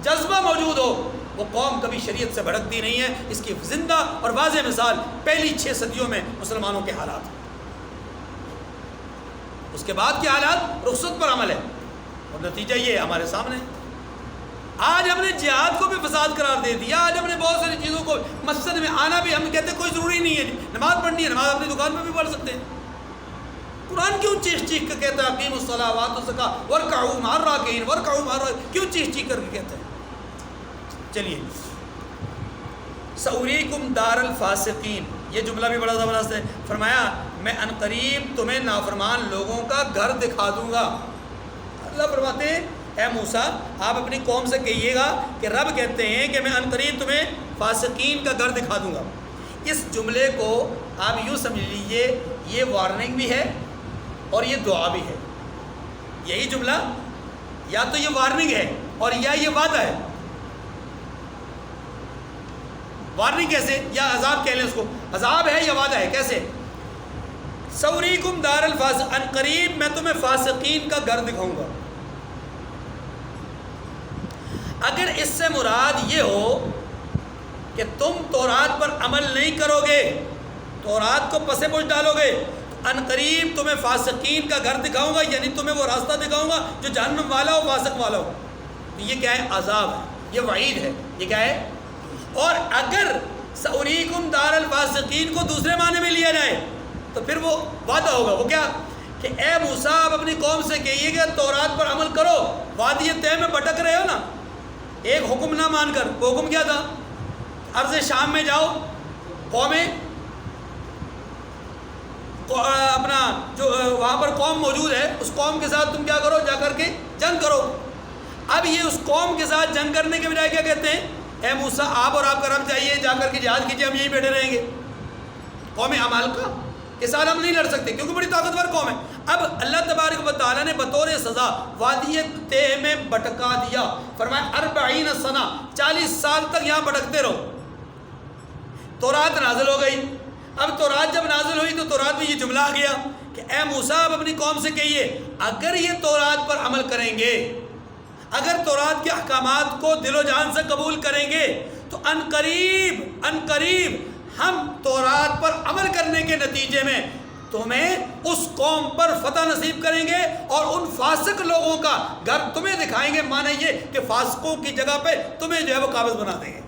جذبہ موجود ہو، وہ قوم کبھی شریعت سے بھٹکتی نہیں ہے. اس کی زندہ اور واضح مثال پہلی 6 صدیوں میں مسلمانوں کے حالات. اس کے بعد کے حالات رخصت پر عمل ہے، اور نتیجہ یہ ہے ہمارے سامنے. آج ہم نے جہاد کو بھی فساد قرار دے دیا. آج ہم نے بہت ساری چیزوں کو، مسجد میں آنا بھی ہم کہتے ہیں کوئی ضروری نہیں ہے، نماز پڑھنی ہے، نماز اپنی دکان میں بھی پڑھ سکتے ہیں. قرآن کیوں چیخ چیخ کر کہتا ہے اقیموا الصلاۃ وآتوا الزکاۃ وارکعوا مع الراکعین، وارکعوا مع الراکعین، کیوں چیخ چیخ کر کے کہتا ہے؟ چلیے، سأریکم دار الفاسقین، یہ جملہ بھی بڑا زبردست ہے. فرمایا میں عنقریب تمہیں نافرمان لوگوں کا گھر دکھا دوں گا. اللہ فرماتے ہیں اے موسیٰ آپ اپنی قوم سے کہیے گا کہ رب کہتے ہیں کہ میں عنقریب تمہیں فاسقین کا گھر دکھا دوں گا. اس جملے کو آپ یوں سمجھ لیجئے یہ وارننگ بھی ہے اور یہ دعا بھی ہے. یہی جملہ یا تو یہ وارننگ ہے اور یا یہ وعدہ ہے. وارننگ کیسے؟ یا عذاب کہہ لیں اس کو، عذاب ہے یا وعدہ ہے؟ کیسے؟ سوریکم دار الفاسق، ان قریب میں تمہیں فاسقین کا گھر دکھاؤں گا. اگر اس سے مراد یہ ہو کہ تم تورات پر عمل نہیں کرو گے، تورات کو پس پش ڈالو گے، ان قریب تمہیں فاسقین کا گھر دکھاؤں گا، یعنی تمہیں وہ راستہ دکھاؤں گا جو جہنم والا ہو، فاسق والا ہو. تو یہ کیا ہے؟ عذاب ہے، یہ وعید ہے. یہ کیا ہے؟ اور اگر سوریکم دار الفاسقین کو دوسرے معنی میں لیا جائے تو پھر وہ وعدہ ہوگا. وہ کیا؟ کہ اے موسیٰ آپ اپنی قوم سے کہیے کہ تورات پر عمل کرو. وادی طے میں بھٹک رہے ہو نا، ایک حکم نہ مان کر. وہ حکم کیا تھا؟ ارض شام میں جاؤ، قومیں اپنا جو وہاں پر قوم موجود ہے اس قوم کے ساتھ تم کیا کرو؟ جا کر کے جنگ کرو. اب یہ اس قوم کے ساتھ جنگ کرنے کے بجائے کیا کہتے ہیں؟ اے موسیٰ آپ اور آپ کا رب چاہیے جا کر کے جہاد کیجیے، ہم یہیں بیٹھے رہیں گے. قوم عمالقہ کے ساتھ ہم نہیں لڑ سکتے کیونکہ بڑی طاقتور قوم ہے. اب اللہ تبارک و تعالیٰ نے بطور سزا وادی طے میں بھٹکا دیا. فرمایا 40 سنہ، 40 سال تک یہاں بھٹکتے رہو. تورات نازل ہو گئی. اب تورات جب نازل ہوئی تو تورات میں یہ جملہ آ گیا کہ اے موسیٰ آپ اپنی قوم سے کہیے اگر یہ تورات پر عمل کریں گے، اگر تورات کے احکامات کو دل و جان سے قبول کریں گے تو ان قریب ہم تورات پر عمل کرنے کے نتیجے میں تمہیں اس قوم پر فتح نصیب کریں گے اور ان فاسق لوگوں کا گھر تمہیں دکھائیں گے. معنی یہ کہ فاسقوں کی جگہ پہ تمہیں جو ہے وہ قابض بنا دیں گے.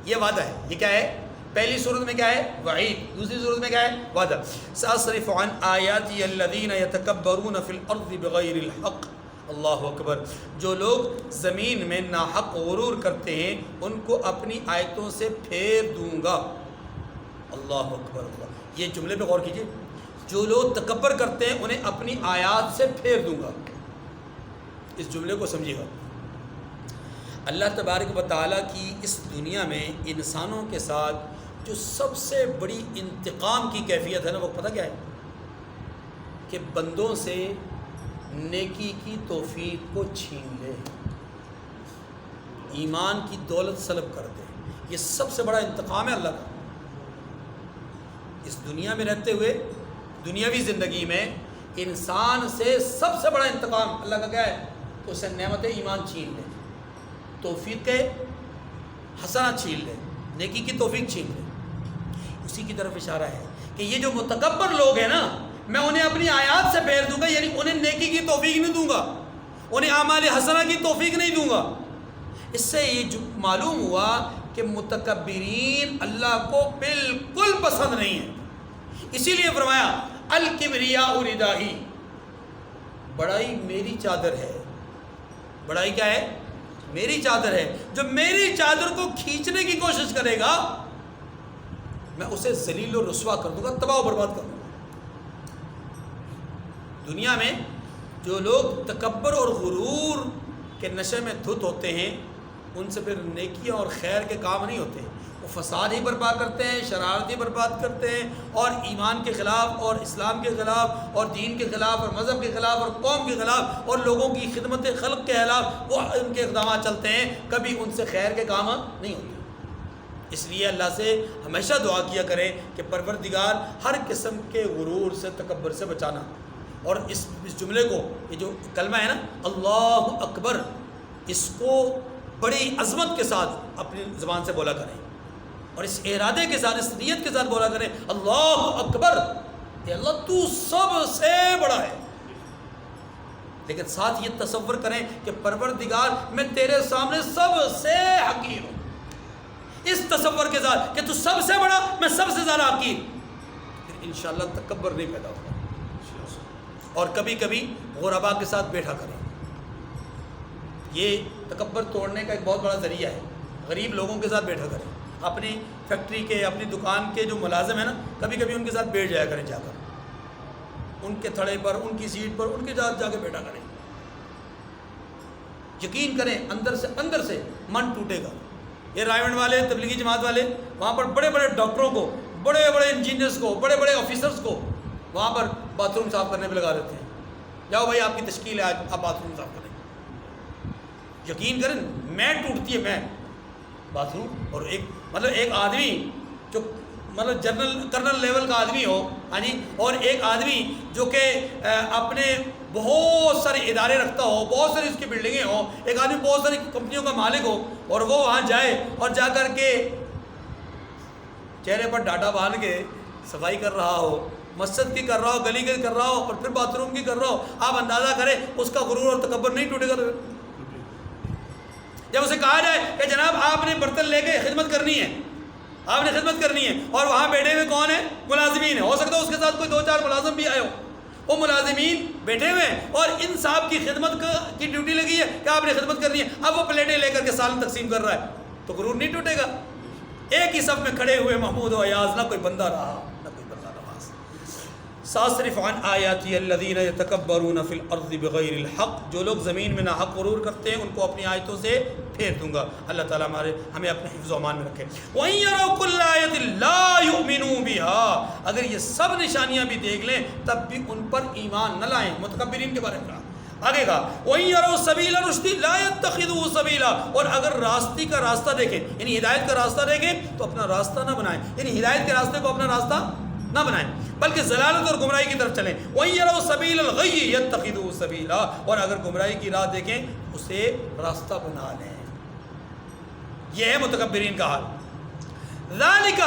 یہ وعدہ ہے. یہ کیا ہے؟ پہلی صورت میں کیا ہے؟ وعید. دوسری صورت میں کیا ہے؟ وعدہ. سأصرف عن آیاتی الذین یتکبرون فی الارض بغیر الحق. اللہ اکبر. جو لوگ زمین میں ناحق غرور کرتے ہیں ان کو اپنی آیتوں سے پھیر دوں گا. اللہ اکبر. اللہ. یہ جملے پہ غور کیجئے. جو لوگ تکبر کرتے ہیں انہیں اپنی آیات سے پھیر دوں گا. اس جملے کو سمجھیے گا. اللہ تبارک و تعالیٰ کی اس دنیا میں انسانوں کے ساتھ جو سب سے بڑی انتقام کی کیفیت ہے نا، وہ پتہ کیا ہے؟ کہ بندوں سے نیکی کی توفیق کو چھین لے، ایمان کی دولت سلب کر دے. یہ سب سے بڑا انتقام ہے اللہ کا. اس دنیا میں رہتے ہوئے دنیاوی زندگی میں انسان سے سب سے بڑا انتقام اللہ کا کیا ہے؟ تو اسے نعمت ایمان چھین لے، توفیق حسنہ چھین لے، نیکی کی توفیق چھین لے. اسی کی طرف اشارہ ہے کہ یہ جو متکبر لوگ ہیں نا، میں انہیں اپنی آیات سے پھیر دوں گا، یعنی انہیں نیکی کی توفیق نہیں دوں گا، انہیں اعمال حسنہ کی توفیق نہیں دوں گا. اس سے یہ معلوم ہوا کہ متکبرین اللہ کو بالکل پسند نہیں ہے. اسی لیے فرمایا الکبریاء ردائی، بڑائی میری چادر ہے. بڑائی کیا ہے؟ میری چادر ہے. جو میری چادر کو کھینچنے کی کوشش کرے گا میں اسے ذلیل و رسوا کر دوں گا، تباہ و برباد کر دوں گا. دنیا میں جو لوگ تکبر اور غرور کے نشے میں دھت ہوتے ہیں ان سے پھر نیکیاں اور خیر کے کام نہیں ہوتے. وہ فساد ہی برپا کرتے ہیں، شرارت ہی برباد کرتے ہیں، اور ایمان کے خلاف اور اسلام کے خلاف اور دین کے خلاف اور مذہب کے خلاف اور قوم کے خلاف اور لوگوں کی خدمت خلق کے خلاف وہ ان کے اقدامات چلتے ہیں. کبھی ان سے خیر کے کام نہیں ہوتے. اس لیے اللہ سے ہمیشہ دعا کیا کریں کہ پروردگار ہر قسم کے غرور سے، تکبر سے بچانا. اور اس جملے کو، یہ جو کلمہ ہے نا اللہ اکبر، اس کو بڑی عظمت کے ساتھ اپنی زبان سے بولا کریں اور اس ارادے کے ساتھ، اس نیت کے ساتھ بولا کریں اللہ اکبر، کہ اللہ تو سب سے بڑا ہے. لیکن ساتھ یہ تصور کریں کہ پروردگار میں تیرے سامنے سب سے حقیر ہوں. اس تصور کے ساتھ کہ تو سب سے بڑا، میں سب سے زیادہ حقیر، پھر انشاءاللہ تکبر نہیں پیدا ہوگا. اور کبھی کبھی غربا کے ساتھ بیٹھا کریں. یہ تکبر توڑنے کا ایک بہت بڑا ذریعہ ہے. غریب لوگوں کے ساتھ بیٹھا کریں. اپنی فیکٹری کے، اپنی دکان کے جو ملازم ہیں نا، کبھی کبھی ان کے ساتھ بیٹھ جایا کریں، جا کر ان کے تھڑے پر، ان کی سیٹ پر، ان کے ساتھ جا کے بیٹھا کریں. یقین کریں اندر سے من ٹوٹے گا. یہ رائے والے تبلیغی جماعت والے وہاں پر بڑے بڑے ڈاکٹروں کو, بڑے بڑے انجینئرس کو, بڑے بڑے آفیسرس کو وہاں پر باتھ روم صاف کرنے پہ لگا دیتے ہیں. جاؤ بھائی آپ کی تشکیل ہے, آج آپ باتھ روم صاف کریں. یقین کریں میں ٹوٹتی ہے میں باتھ روم. اور ایک آدمی جو کرنل لیول کا آدمی ہو, ہاں جی, اور ایک آدمی جو کہ اپنے بہت سارے ادارے رکھتا ہو, بہت ساری اس کی بلڈنگیں ہوں, ایک آدمی بہت ساری کمپنیوں کا مالک ہو, اور وہ وہاں جائے اور جا کر کے چہرے پر ڈاٹا باندھ کے صفائی کر رہا ہو, مسجد کی کر رہا ہو, گلی کی کر رہا ہو, اور پھر باتھ روم کی کر رہا ہو. آپ اندازہ کریں اس کا غرور اور تکبر نہیں ٹوٹے گا؟ جب اسے کہا جائے کہ جناب آپ نے برتن لے کے خدمت کرنی ہے, آپ نے خدمت کرنی ہے, اور وہاں بیٹھے ہوئے کون ہیں؟ ملازمین ہیں. ہو سکتا ہے اس کے ساتھ کوئی 2-4 ملازم بھی آئے ہو. وہ ملازمین بیٹھے ہوئے ہیں اور ان صاحب کی خدمت کی ڈیوٹی لگی ہے کہ آپ نے خدمت کرنی ہے. اب وہ پلیٹیں لے کر کے سالن تقسیم کر رہا ہے, تو غرور نہیں ٹوٹے گا؟ ایک ہی صف میں کھڑے ہوئے محمود و ایاز, نہ کوئی بندہ رہا نہ کوئی بندہ نواز. ساصرف عن آیاتی الذین یتکبرون فی الارض بغیر الحق, جو لوگ زمین میں ناحق غرور کرتے ہیں ان کو اپنی آیتوں سے پھیر دوں گا. اللہ تعالیٰ ہمیں اپنے حفظ و امان میں رکھے. وَإِن يَرَوْا كُلَّ آیَةٍ لَا يُؤْمِنُوا بِهَا, اگر یہ سب نشانیاں بھی دیکھ لیں تب بھی ان پر ایمان نہ لائیں. متکبرین کے بارے میں کہا. آگے کہا وَإِن يَرَوْا سَبِيلَ الرُّشْدِ لَا يَتَّخِذُوهُ سَبِيلًا, اور اگر راستے کا راستہ دیکھیں, یعنی ہدایت کا راستہ دیکھیں تو اپنا راستہ نہ بنائیں, یعنی ہدایت کے راستے کو اپنا راستہ نہ بنائیں, بلکہ ضلالت اور گمراہی کی طرف چلیں. وَإِن يَرَوْا سَبِيلَ الْغَيِّ يَتَّخِذُوهُ سَبِيلًا, اور اگر گمراہی کی راہ دیکھیں اسے راستہ بنا لیں. یہ ہے متکبرین کا حال. ذَلِكَ,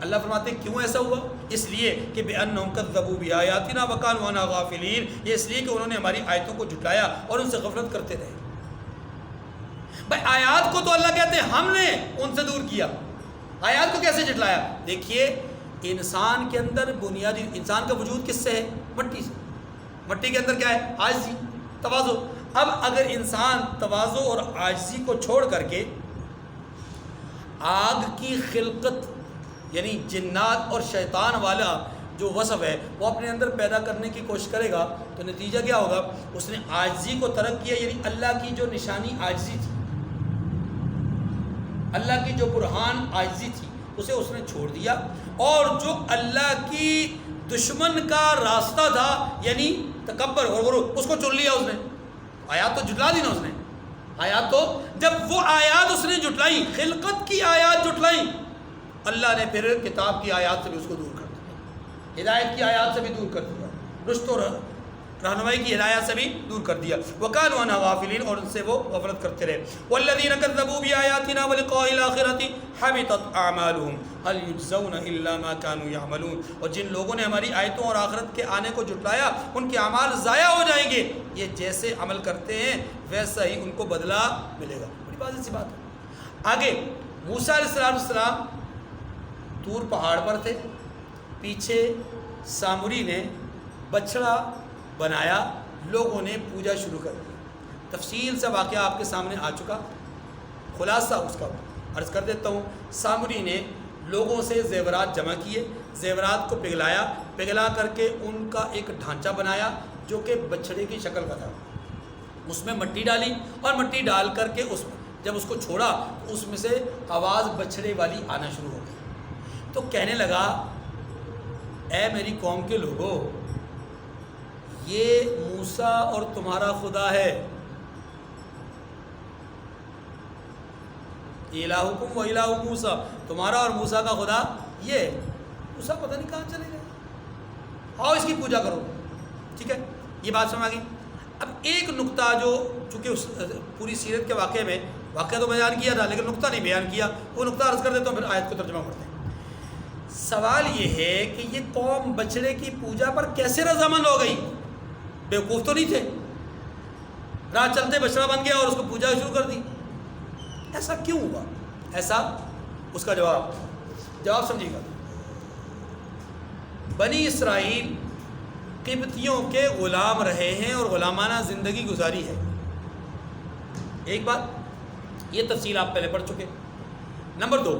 اللہ فرماتے ہیں کیوں ایسا ہوا؟ اس لیے کہ بِأَنَّهُمْ كَذَّبُوا بِآيَاتِنَا وَكَانُوا عَنْهَا غَافِلِينَ, یہ اس لیے کہ انہوں نے ہماری آیتوں کو جھٹلایا اور ان سے غفلت کرتے رہے. بھائی آیات کو تو اللہ کہتے ہیں ہم نے ان سے دور کیا, آیات کو کیسے جھٹلایا؟ دیکھیے انسان کے اندر بنیادی, انسان کا وجود کس سے ہے؟ مٹی سے. مٹی کے اندر کیا ہے؟ عاجزی, تواضع. اب اگر انسان تواضع اور عاجزی کو چھوڑ کر کے آگ کی خلقت یعنی جنات اور شیطان والا جو وصف ہے وہ اپنے اندر پیدا کرنے کی کوشش کرے گا تو نتیجہ کیا ہوگا؟ اس نے عاجزی کو ترک کیا, یعنی اللہ کی جو نشانی عاجزی تھی, اللہ کی جو برہان عاجزی تھی اسے اس نے چھوڑ دیا, اور جو اللہ کی دشمن کا راستہ تھا یعنی تکبر اور غرور اس کو چن لیا اس نے. آیات تو جھٹلا دی نا اس نے. آیات تو جب وہ آیات اس نے جھٹلائی, خلقت کی آیات جھٹلائی, اللہ نے پھر کتاب کی آیات سے بھی اس کو دور کر دیا, ہدایت کی آیات سے بھی دور کر دیا, رشت و رہنمائی کی ہدایت سے بھی دور کر دیا. وَكَانُوا عَنْهَا غَافِلِينَ, اور ان سے وہ غفلت کرتے رہے. وَالَّذِينَ كَذَّبُوا بِآيَاتِنَا وَلِقَاءِ الْآخِرَةِ حَبِطَتْ أَعْمَالُهُمْ هَلْ يُجْزَوْنَ إِلَّا مَا كَانُوا يَعْمَلُونَ, اور جن لوگوں نے ہماری آیتوں اور آخرت کے آنے کو جھٹلایا ان کے اعمال ضائع ہو جائیں گے, یہ جیسے عمل کرتے ہیں ویسا ہی ان کو بدلہ ملے گا. بڑی واضح سی بات ہے. آگے موسیٰ علیہ السلام طور پہاڑ پر تھے, پیچھے سامری نے بچڑا بنایا, لوگوں نے پوجا شروع کر دی. تفصیل سے واقعہ آپ کے سامنے آ چکا, خلاصہ اس کا عرض کر دیتا ہوں. سامری نے لوگوں سے زیورات جمع کیے, زیورات کو پگھلا کر کے ان کا ایک ڈھانچہ بنایا جو کہ بچڑے کی شکل کا تھا. اس میں مٹی ڈالی اور مٹی ڈال کر کے جب اس کو چھوڑا تو اس میں سے آواز بچڑے والی آنا شروع ہو گئی. تو کہنے لگا اے میری قوم کے لوگوں, یہ موسیٰ اور تمہارا خدا ہے, الہکم و الہ موسیٰ, تمہارا اور موسیٰ کا خدا یہ ہے. موسیٰ پتہ نہیں کہاں چلے گئے, آؤ اس کی پوجا کرو. ٹھیک ہے, یہ بات سمجھ آ گئی. اب ایک نقطہ جو چونکہ پوری سیرت کے واقعہ تو بیان کیا تھا لیکن نقطہ نہیں بیان کیا, وہ نقطہ عرض کر دیتا ہوں پھر آیت کو ترجمہ کرتے ہیں. سوال یہ ہے کہ یہ قوم بچڑے کی پوجا پر کیسے رضامند ہو گئی؟ بیوقوف تو نہیں تھے, راہ چلتے بچڑا بن گیا اور اس کو پوجا شروع کر دی. ایسا کیوں ہوا؟ ایسا اس کا جواب سمجھیے گا. بنی اسرائیل قبطیوں کے غلام رہے ہیں اور غلامانہ زندگی گزاری ہے. ایک بات یہ تفصیل آپ پہلے پڑھ چکے. نمبر 2,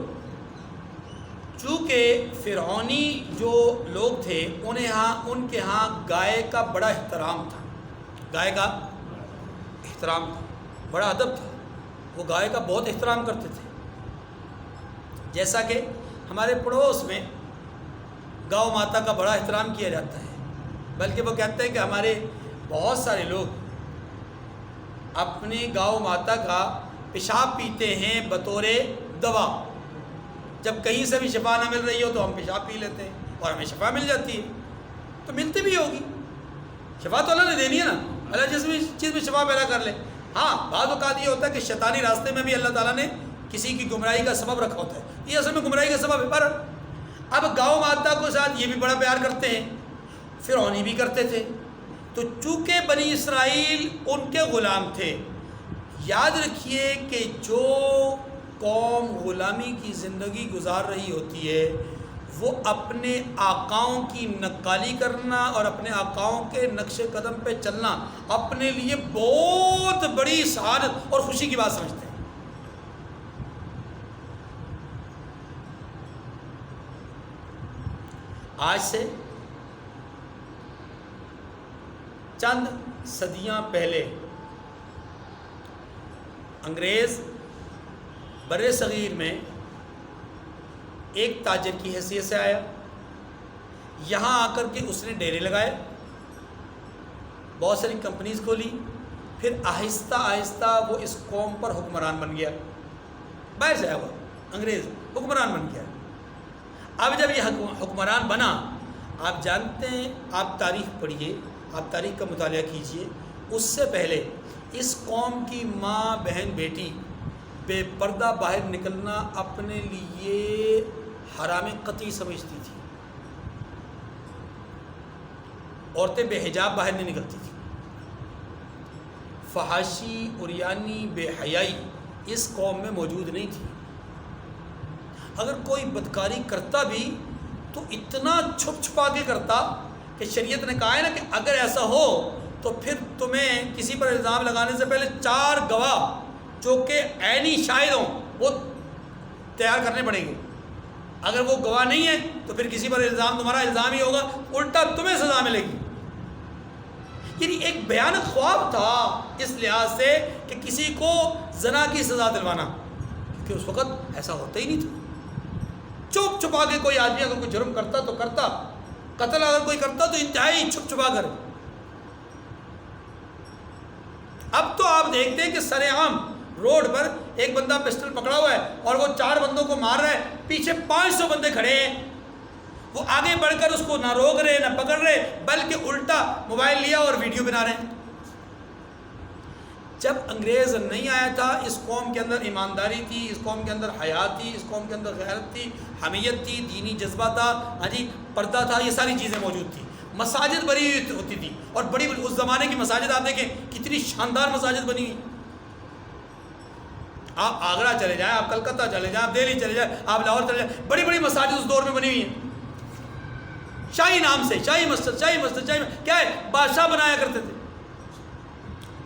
چونکہ فرعونی جو لوگ تھے ان کے ہاں گائے کا بڑا احترام تھا, گائے کا احترام تھا. بڑا ادب تھا، وہ گائے کا بہت احترام کرتے تھے. جیسا کہ ہمارے پڑوس میں گاؤں ماتا کا بڑا احترام کیا جاتا ہے، بلکہ وہ کہتے ہیں کہ ہمارے بہت سارے لوگ اپنی گاؤں ماتا کا پیشاب پیتے ہیں بطور دوا. جب کہیں سے بھی شفا نہ مل رہی ہو تو ہم پیشاب پی لیتے ہیں اور ہمیں شفا مل جاتی ہے. تو ملتی بھی ہوگی، شفا تو اللہ نے دینی ہے نا، اللہ جس بھی چیز میں شفا پیدا کر لے. ہاں بعض اوقات یہ ہوتا ہے کہ شیطانی راستے میں بھی اللہ تعالیٰ نے کسی کی گمراہی کا سبب رکھا ہوتا ہے، یہ اصل میں گمراہی کا سبب ہے. پر اب گاؤں ماتا کو ساتھ یہ بھی بڑا پیار کرتے ہیں، فرعونی بھی کرتے تھے. تو چونکہ بنی اسرائیل ان کے غلام تھے، یاد رکھیے کہ جو قوم غلامی کی زندگی گزار رہی ہوتی ہے وہ اپنے آقاؤں کی نقالی کرنا اور اپنے آقاؤں کے نقش قدم پہ چلنا اپنے لیے بہت بڑی سعادت اور خوشی کی بات سمجھتے ہیں. آج سے چند صدیاں پہلے انگریز بر صغیر میں ایک تاجر کی حیثیت سے آیا. یہاں آ کر کے اس نے ڈیرے لگائے، بہت ساری کمپنیز کھولی، پھر آہستہ آہستہ وہ اس قوم پر حکمران بن گیا. باہر سے آیا ہوا انگریز حکمران بن گیا. اب جب یہ حکمران بنا، آپ جانتے ہیں، آپ تاریخ پڑھیے، آپ تاریخ کا مطالعہ کیجئے، اس سے پہلے اس قوم کی ماں بہن بیٹی بے پردہ باہر نکلنا اپنے لیے حرام قطعی سمجھتی تھی. عورتیں بے حجاب باہر نہیں نکلتی تھیں. فحاشی، عریانی، بے حیائی اس قوم میں موجود نہیں تھی. اگر کوئی بدکاری کرتا بھی تو اتنا چھپ چھپا کے کرتا کہ شریعت نے کہا ہے نا کہ اگر ایسا ہو تو پھر تمہیں کسی پر الزام لگانے سے پہلے 4 گواہ جو کہ عینی شاہد ہوں وہ تیار کرنے پڑیں گے. اگر وہ گواہ نہیں ہے تو پھر کسی پر الزام تمہارا الزام ہی ہوگا، الٹا تمہیں سزا ملے گی. یعنی ایک بھیانک خواب تھا اس لحاظ سے کہ کسی کو زنا کی سزا دلوانا، کیونکہ اس وقت ایسا ہوتا ہی نہیں تھا. چھپ چھپا کے کوئی آدمی اگر کوئی جرم کرتا تو کرتا، قتل اگر کوئی کرتا تو انتہائی چھپ چھپا کر. اب تو آپ دیکھتے ہیں کہ سر عام روڈ پر ایک بندہ پسٹل پکڑا ہوا ہے اور وہ 4 بندوں کو مار رہا ہے، پیچھے 500 بندے کھڑے ہیں. وہ آگے بڑھ کر اس کو نہ روک رہے نہ پکڑ رہے، بلکہ الٹا موبائل لیا اور ویڈیو بنا رہے ہیں. جب انگریز نہیں آیا تھا اس قوم کے اندر ایمانداری تھی، اس قوم کے اندر حیا تھی، اس قوم کے اندر غیرت تھی، حمیت تھی، دینی جذبہ تھا، پردہ تھا، یہ ساری چیزیں موجود تھیں. مساجد بڑی ہوتی تھی اور بڑی اس زمانے کی مساجد آپ دیکھیں کتنی شاندار مساجد بنی ہوئی. آپ آگرہ چلے جائیں، آپ کلکتہ چلے جائیں، آپ دہلی چلے جائیں، آپ لاہور چلے جائیں، بڑی بڑی مساجد اس دور میں بنی ہوئی ہیں. شاہی نام سے شاہی مسجد کیا ہے، بادشاہ بنایا کرتے تھے.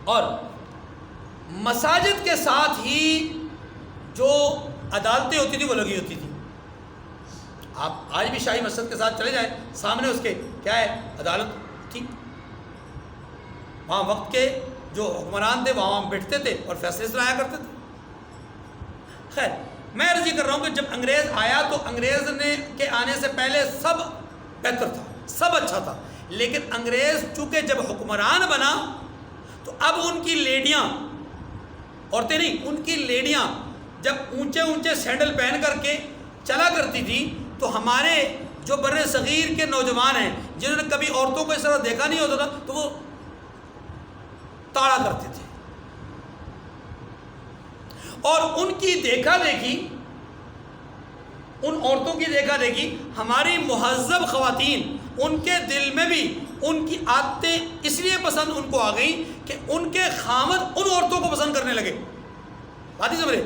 اور مساجد کے ساتھ ہی جو عدالتیں ہوتی تھی وہ لگی ہوتی تھی. آپ آج بھی شاہی مسجد کے ساتھ چلے جائیں، سامنے اس کے کیا ہے، عدالت تھی. وہاں وقت کے جو حکمران تھے وہاں بیٹھتے تھے اور فیصلے سنایا کرتے تھے. خیر، میں عرض یہ کر رہا ہوں کہ جب انگریز آیا تو انگریز نے کے آنے سے پہلے سب بہتر تھا، سب اچھا تھا. لیکن انگریز چونکہ جب حکمران بنا تو اب ان کی لیڈیاں، عورتیں نہیں، ان کی لیڈیاں جب اونچے اونچے سینڈل پہن کر کے چلا کرتی تھی تو ہمارے جو بر صغیر کے نوجوان ہیں جنہوں نے کبھی عورتوں کو اس طرح دیکھا نہیں ہوتا تھا تو وہ تاڑا کرتے تھے. اور ان کی دیکھا دیکھی، ان عورتوں کی دیکھا دیکھی ہماری مہذب خواتین، ان کے دل میں بھی ان کی عادتیں اس لیے پسند ان کو آ گئیں کہ ان کے خامد ان عورتوں کو پسند کرنے لگے. بات ہی سمجھے؟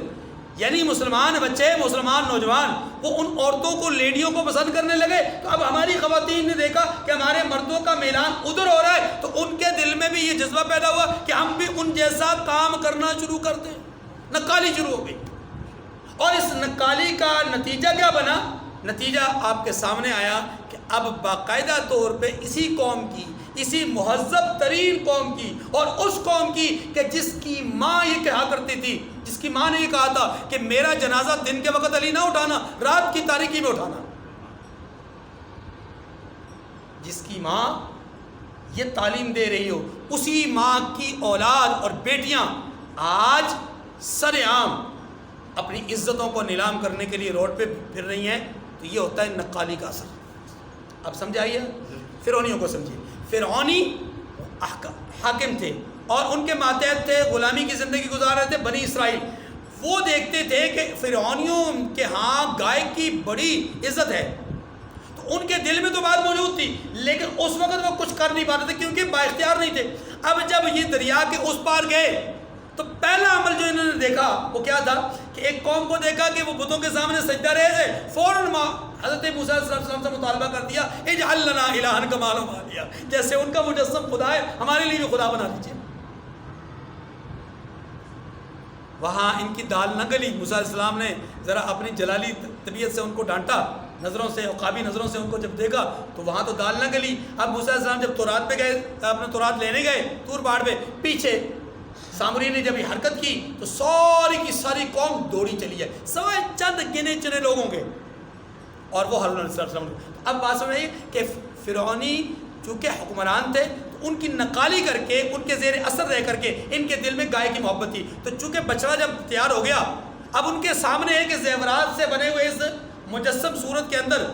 یعنی مسلمان بچے، مسلمان نوجوان وہ ان عورتوں کو، لیڈیوں کو پسند کرنے لگے. تو اب ہماری خواتین نے دیکھا کہ ہمارے مردوں کا میلان ادھر ہو رہا ہے تو ان کے دل میں بھی یہ جذبہ پیدا ہوا کہ ہم بھی ان جیسا کام کرنا شروع کر دیں. نقالی شروع ہو گئی. اور اس نقالی کا نتیجہ کیا بنا؟ نتیجہ آپ کے سامنے آیا کہ اب باقاعدہ طور پہ اسی قوم کی، اسی مہذب ترین قوم کی، اور اس قوم کی کہ جس کی ماں یہ کہا کرتی تھی، جس کی ماں نے یہ کہا تھا کہ میرا جنازہ دن کے وقت علی نہ اٹھانا، رات کی تاریکی میں اٹھانا، جس کی ماں یہ تعلیم دے رہی ہو، اسی ماں کی اولاد اور بیٹیاں آج سر عام اپنی عزتوں کو نیلام کرنے کے لیے روڈ پہ پھر رہی ہیں. تو یہ ہوتا ہے نقالی کا اثر. اب سمجھائیے، فرعونیوں کو سمجھیے. فرعونی حاکم تھے اور ان کے ماتحت تھے، غلامی کی زندگی گزار رہے تھے بنی اسرائیل. وہ دیکھتے تھے کہ فرعونیوں کے ہاں گائے کی بڑی عزت ہے، تو ان کے دل میں تو بات موجود تھی، لیکن اس وقت وہ کچھ کر نہیں پاتے تھے کیونکہ با اختیار نہیں تھے. اب جب یہ دریا کے اس پار گئے تو پہلا عمل جو انہوں نے دیکھا وہ کیا تھا کہ ایک قوم کو دیکھا کہ وہ بتوں کے سامنے سجدہ رہے تھے. فوراً حضرت موسیٰ علیہ السلام سے مطالبہ کر دیا اجعل لنا الہا کما لہم آلیہ، جیسے ان کا مجسم خدا ہے ہمارے لیے بھی خدا بنا لیجیے. وہاں ان کی دال نہ گلی. موسیٰ علیہ السلام نے ذرا اپنی جلالی طبیعت سے ان کو ڈانٹا، نظروں سے، عقابی نظروں سے ان کو جب دیکھا تو وہاں تو دال نہ گلی. اب موسیٰ علیہ السلام جب تورات پہ گئے، اپنے تورات لینے گئے طور پہاڑ پہ، پیچھے سامری نے جب یہ حرکت کی تو ساری کی ساری قوم دوڑی چلی ہے سوائے چند گنے چنے لوگوں کے، اور وہ ہارون علیہ السلام. اب بات سمجھ آئی کہ فرعونی چونکہ حکمران تھے تو ان کی نقالی کر کے، ان کے زیر اثر رہ کر کے ان کے دل میں گائے کی محبت تھی. تو چونکہ بچڑا جب تیار ہو گیا، اب ان کے سامنے ہے کہ زیورات سے بنے ہوئے اس مجسم صورت کے اندر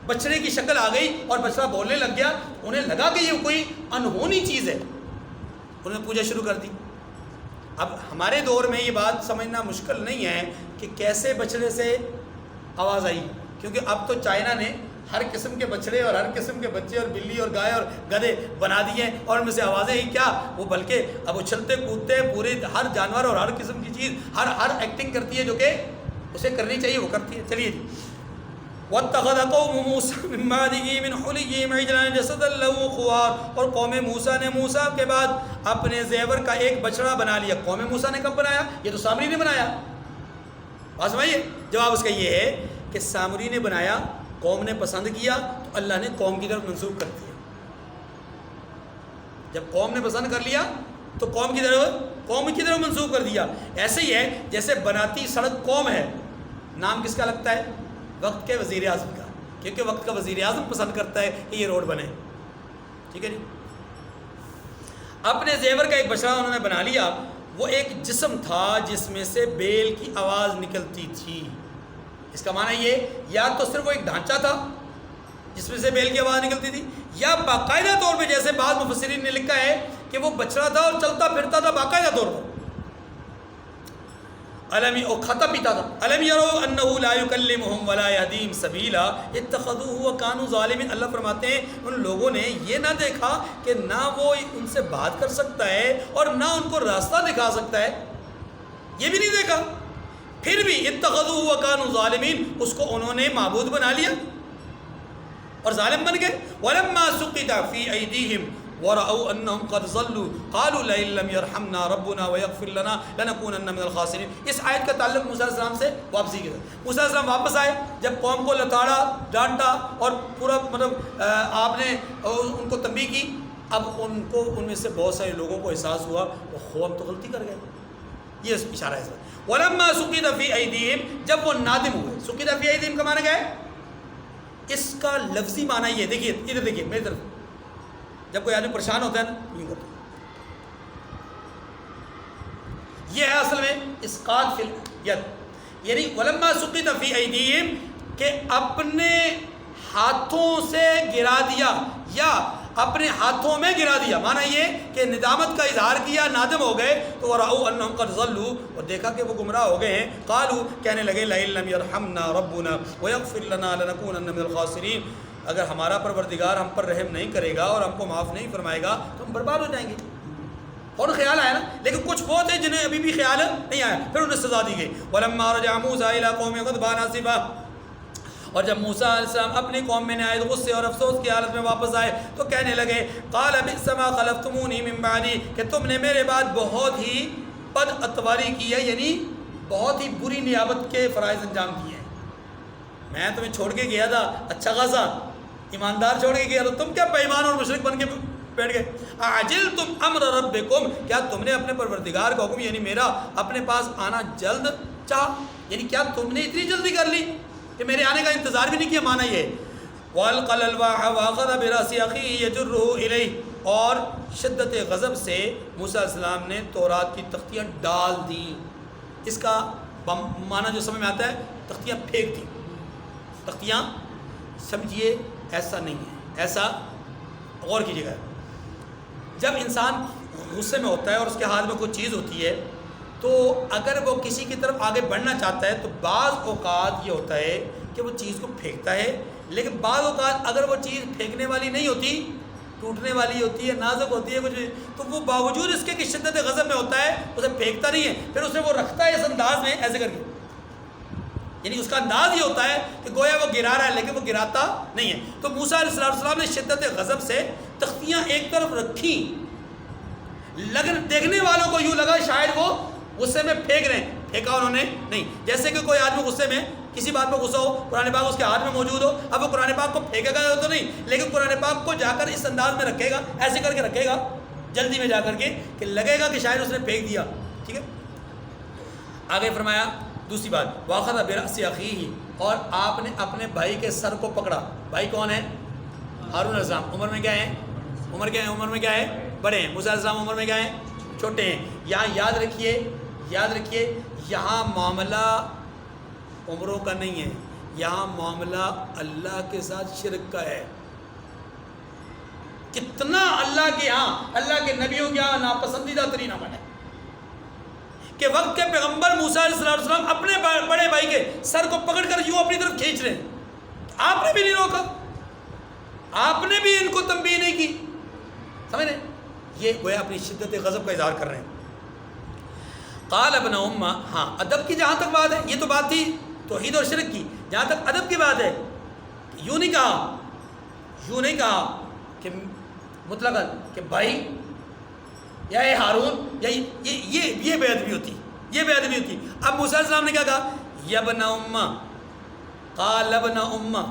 بچڑے کی شکل آ گئی اور بچڑا بولنے لگ گیا. انہیں لگا کہ یہ کوئی انہونی چیز ہے، انہوں نے پوجا شروع کر دی. اب ہمارے دور میں یہ بات سمجھنا مشکل نہیں ہے کہ کیسے بچڑے سے آواز آئی، کیونکہ اب تو چائنا نے ہر قسم کے بچڑے اور ہر قسم کے بچے اور بلی اور گائے اور گدھے بنا دیے ہیں، اور ان میں سے آوازیں ہی کیا، وہ بلکہ اب اچھلتے کودتے پورے ہر جانور اور ہر قسم کی چیز ہر ایکٹنگ کرتی ہے جو کہ اسے کرنی چاہیے وہ کرتی ہے. چلیے جی. وَاتَّخَذَ قَوْمُ مُوسَىٰ مِن بَعْدِهِ مِنْ حُلِيِّهِمْ عِجْلًا جَسَدًا لَهُ خُوَارٌ، اور قوم موسیٰ نے موسیٰ کے بعد اپنے زیور کا ایک بچڑا بنا لیا. قوم موسیٰ نے کب بنایا؟ یہ تو سامری نے بنایا. بات سمجھئے؟ جواب اس کا یہ ہے کہ سامری نے بنایا، قوم نے پسند کیا تو اللہ نے قوم کی طرف منسوب کر دیا. جب قوم نے پسند کر لیا تو قوم کی طرف منسوب کر دیا. ایسے ہی ہے جیسے بناتی سڑک قوم ہے، نام کس کا لگتا ہے؟ وقت کے وزیر اعظم کا، کیونکہ وقت کا وزیر اعظم پسند کرتا ہے کہ یہ روڈ بنے. ٹھیک ہے جی. اپنے زیور کا ایک بچڑا انہوں نے بنا لیا. وہ ایک جسم تھا جس میں سے بیل کی آواز نکلتی تھی. اس کا معنی یہ یا تو صرف وہ ایک ڈھانچہ تھا جس میں سے بیل کی آواز نکلتی تھی، یا باقاعدہ طور پہ جیسے بعض مفسرین نے لکھا ہے کہ وہ بچڑا تھا اور چلتا پھرتا تھا باقاعدہ طور پر، اور کھاتا پیتا تھا. الم یروا انہ لا یکلمہم ولا یہدیہم سبیلا اتخذوہ وکانوا ظالمین. اللہ فرماتے ہیں ان لوگوں نے یہ نہ دیکھا کہ نہ وہ ان سے بات کر سکتا ہے اور نہ ان کو راستہ دکھا سکتا ہے، یہ بھی نہیں دیکھا، پھر بھی اتخذوہ وکانوا ظالمین، اس کو انہوں نے معبود بنا لیا اور ظالم بن گئے. ولما سقط فی ایدیہم ورأوا انہم قد ضلوا قالوا لئن لم يرحمنا ربنا ويغفر لنا لنكونن من الخاسرین. اس آیت کا تعلق موسیٰ علیہ السلام سے واپسی کے ساتھ. موسیٰ علیہ السلام واپس آئے، جب قوم کو لتاڑا ڈانٹا اور پورا آپ نے ان کو تنبیہ کی. اب ان میں سے بہت سارے لوگوں کو احساس ہوا وہ ہم تو غلطی کر گئے. یہ اشارہ ہے اس میں. ولما سقط فی ایدیہم، جب وہ نادم ہوئے. سقط فی ایدیہم کا معنی کیا ہے؟ اس کا لفظی معنی یہ دیکھیے، ادھر دیکھیے میری طرف. جب کوئی آدمی پریشان ہوتا ہے نا یوں کرتا ہے. یہ ہے اصل میں اسقاط فی الید، یعنی ولما سقط فی ایدیہم کہ اپنے ہاتھوں سے گرا دیا یا اپنے ہاتھوں میں گرا دیا. معنی یہ کہ ندامت کا اظہار کیا، نادم ہو گئے. تو ورأوا انہم قد ضلوا، اور دیکھا کہ وہ گمراہ ہو گئے ہیں. قالوا، کہنے لگے لئن لم یرحمنا ربنا ویغفر لنا لنکونن من الخاسرین، اگر ہمارا پروردگار ہم پر رحم نہیں کرے گا اور ہم کو معاف نہیں فرمائے گا تو ہم برباد ہو جائیں گے. اور خیال آیا نا، لیکن کچھ وہ تھے جنہیں ابھی بھی خیال نہیں آیا. پھر انہیں سزا دی گئی. ولما رجع موسیٰ الی قومہ غضبان آسفا، اور جب موسیٰ علیہ السلام اپنی قوم میں نہایت غصے اور افسوس کی حالت میں واپس آئے تو کہنے لگے قال بئس ما خلفتمونی من بعدی، کہ تم نے میرے بعد بہت ہی بد اتواری کی ہے، یعنی بہت ہی بری نیابت کے فرائض انجام دیے ہیں. میں تمہیں چھوڑ کے گیا تھا اچھا خاصا ایماندار چھوڑ کے گیا، تو تم کیا بے ایمان اور مشرک بن کے بیٹھ گئے. اعجلتم امر ربکم, کیا تم نے اپنے پروردگار کا حکم یعنی میرا اپنے پاس آنا جلد چاہا, یعنی کیا تم نے اتنی جلدی کر لی کہ میرے آنے کا انتظار بھی نہیں کیا. معنی یہ وَأَلْقَى الْأَلْوَاحَ وَأَخَذَ بِرَأْسِ أَخِيهِ يَجُرُّهُ إِلَيْهِ, اور شدت غضب سے موسیٰ علیہ السلام نے تورات کی تختیاں ڈال دیں. اس کا معنی جو سمجھ میں آتا ہے تختیاں پھینک دیں. تختیاں سمجھیے ایسا نہیں ہے, ایسا غور کیجیے گا. جب انسان غصے میں ہوتا ہے اور اس کے ہاتھ میں کوئی چیز ہوتی ہے تو اگر وہ کسی کی طرف آگے بڑھنا چاہتا ہے تو بعض اوقات یہ ہوتا ہے کہ وہ چیز کو پھینکتا ہے, لیکن بعض اوقات اگر وہ چیز پھینکنے والی نہیں ہوتی, ٹوٹنے والی ہوتی ہے, نازک ہوتی ہے کچھ, تو وہ باوجود اس کے کہ شدت غضب میں ہوتا ہے اسے پھینکتا نہیں ہے, پھر اسے وہ رکھتا ہے اس انداز میں ایسے کر کے. یعنی اس کا انداز یہ ہوتا ہے کہ گویا وہ گرا رہا ہے لیکن وہ گراتا نہیں ہے. تو موسیٰ علیہ السلام نے شدت غضب سے تختیاں ایک طرف رکھیں, دیکھنے والوں کو یوں لگا شاید وہ غصے میں پھینک رہے ہیں, پھینکا انہوں نے نہیں. جیسے کہ کوئی آدمی غصے میں کسی بات پہ غصہ ہو, قرآن پاک اس کے ہاتھ میں موجود ہو, اب وہ قرآن پاک کو پھینکے گا تو نہیں, لیکن قرآن پاک کو جا کر اس انداز میں رکھے گا, ایسے کر کے رکھے گا جلدی میں جا کر کے کہ لگے گا کہ شاید اس نے پھینک دیا. ٹھیک ہے. آگے فرمایا دوسری بات وَأَخَذَ بِرَأْسِ أَخِيهِ, اور آپ نے اپنے بھائی کے سر کو پکڑا. بھائی کون ہے؟ ہارون علیہ السلام. عمر میں کیا ہیں؟ عمر میں کیا ہے؟ بڑے ہیں. موسیٰ علیہ السلام عمر میں کیا ہیں؟ چھوٹے ہیں. یہاں یاد رکھیے یہاں معاملہ عمروں کا نہیں ہے, یہاں معاملہ اللہ کے ساتھ شرک کا ہے. کتنا اللہ کے ہاں, اللہ کے نبیوں کے ہاں ناپسندیدہ ترین عمل ہے کہ وقت کے پیغمبر موسیٰ علیہ السلام اپنے بڑے بھائی کے سر کو پکڑ کر یوں اپنی طرف کھینچ رہے ہیں. آپ نے بھی نہیں روکا, آپ نے بھی ان کو تنبیہ نہیں کی. سمجھ رہے, یہ گویا اپنی شدت غضب کا اظہار کر رہے ہیں. قال ابن امہ, ہاں ادب کی جہاں تک بات ہے, یہ تو بات تھی توحید اور شرک کی, جہاں تک ادب کی بات ہے یوں نہیں کہا کہ مطلقاً کہ بھائی یا اے ہارون, یا یہ بے ادبی ہوتی. اب موسیٰ علیہ السلام نے کیا کہا؟ یا ابن امہ, قال ابن امہ.